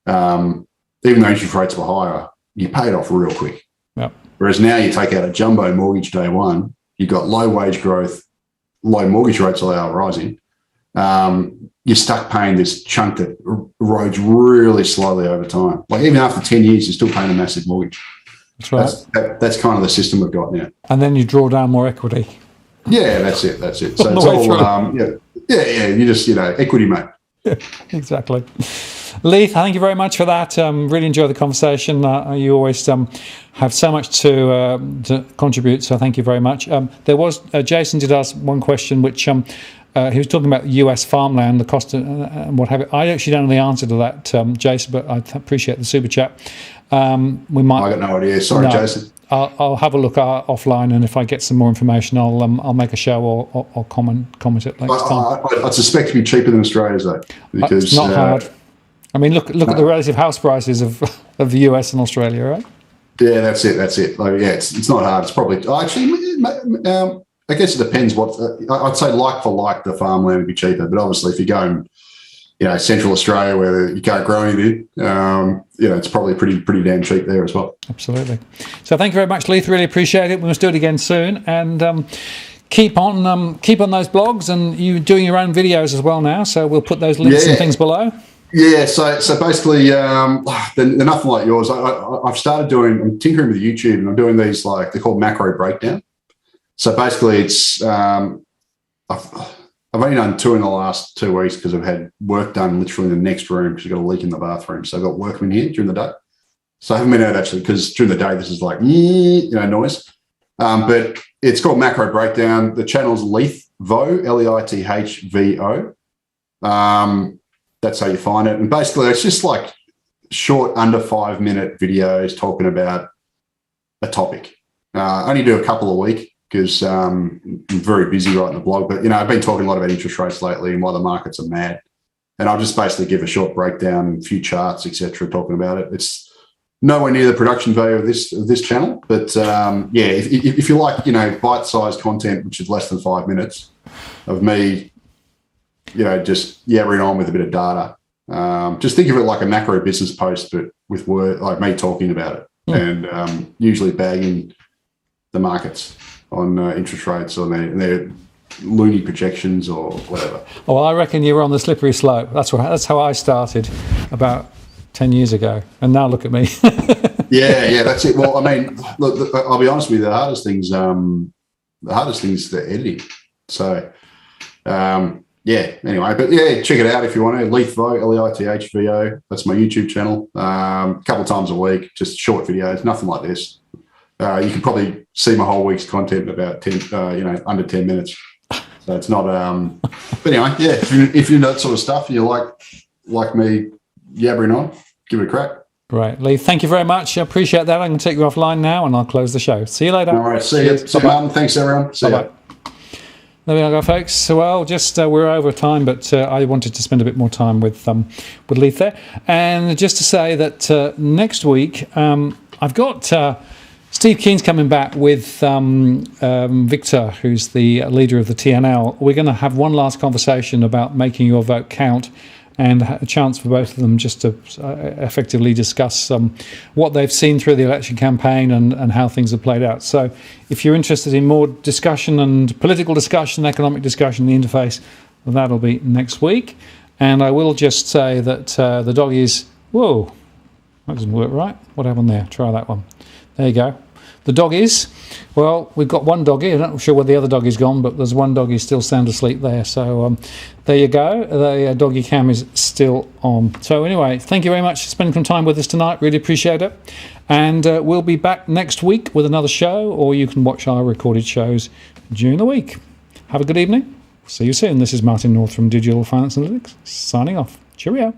even though interest rates were higher, you pay it off real quick. Yep. Whereas now you take out a jumbo mortgage day one, you've got low wage growth, low mortgage rates are rising. You're stuck paying this chunk that erodes really slowly over time. Like even after 10 years, you're still paying a massive mortgage. That's right. That's kind of the system we've got now. And then you draw down more equity. Yeah, that's it. So it's all, you just, equity, mate. Yeah, exactly. Leith, thank you very much for that. Really enjoy the conversation. You always have so much to contribute, so thank you very much. There was Jason did ask one question, which he was talking about US farmland, the cost and what have you. I actually don't know the answer to that, Jason, but I appreciate the super chat. We might. I got no idea. Sorry, Jason. I'll have a look offline, and if I get some more information, I'll make a show or comment it next time. I suspect it'd be cheaper than Australia's though, because it's not hard. I mean, look at the relative house prices of the US and Australia, right? Yeah, that's it. Like, it's not hard. It's probably actually. I guess it depends. I'd say like for like, the farmland would be cheaper, but obviously if you're going, Central Australia where you can't grow anything, it's probably pretty damn cheap there as well. Absolutely. So thank you very much, Leith. Really appreciate it. We must do it again soon, and keep on those blogs, and you doing your own videos as well now. So we'll put those links and things below. Yeah, so basically, they're nothing like yours. I've started I'm tinkering with YouTube, and I'm doing these they're called macro breakdown. So basically, it's I've only done 2 in the last 2 weeks because I've had work done literally in the next room because I've got a leak in the bathroom. So I've got workmen here during the day. So I haven't been out actually because during the day this is like noise. But it's called Macro Breakdown. The channel's Leith Vo, Leithvo. That's how you find it. And basically, it's just like short, under 5-minute videos talking about a topic. I only do a couple a week because I'm very busy writing the blog. But, I've been talking a lot about interest rates lately and why the markets are mad. And I'll just basically give a short breakdown, a few charts, etc., talking about it. It's nowhere near the production value of this channel. But, if you like, bite-sized content, which is less than 5 minutes of me, just yabbering on with a bit of data. Just think of it like a macro business post, but with word, like me talking about it, and usually bagging the markets on interest rates or their loony projections or whatever. Oh, well, I reckon you were on the slippery slope. That's how I started about 10 years ago, and now look at me. yeah, that's it. Well, I mean, look, I'll be honest with you. The hardest thing's the editing. So. Anyway, but check it out if you want to. Leithvo, Leithvo. That's my YouTube channel. A couple of times a week, just short videos, nothing like this. You can probably see my whole week's content in about under 10 minutes. So it's not. But anyway, if you're into that sort of stuff and you like me yabbering on, give it a crack. Great, Leith. Thank you very much. I appreciate that. I can take you offline now, and I'll close the show. See you later. All right, see you. Thanks, everyone. See you. There we go, folks. So, well, just we're over time, but I wanted to spend a bit more time with Leith there. And just to say that next week, I've got Steve Keen's coming back with Victor, who's the leader of the TNL. We're going to have one last conversation about making your vote count, and a chance for both of them just to effectively discuss what they've seen through the election campaign and how things have played out. So if you're interested in more discussion and political discussion, economic discussion, the interface, that'll be next week. And I will just say that the dog is... Whoa, that doesn't work right. What happened there? Try that one. There you go. The doggies, well, we've got one doggy. I'm not sure where the other doggy's gone, but there's one doggy still sound asleep there. So there you go. The doggy cam is still on. So anyway, thank you very much for spending some time with us tonight. Really appreciate it. And we'll be back next week with another show, or you can watch our recorded shows during the week. Have a good evening. See you soon. This is Martin North from Digital Finance Analytics, signing off. Cheerio.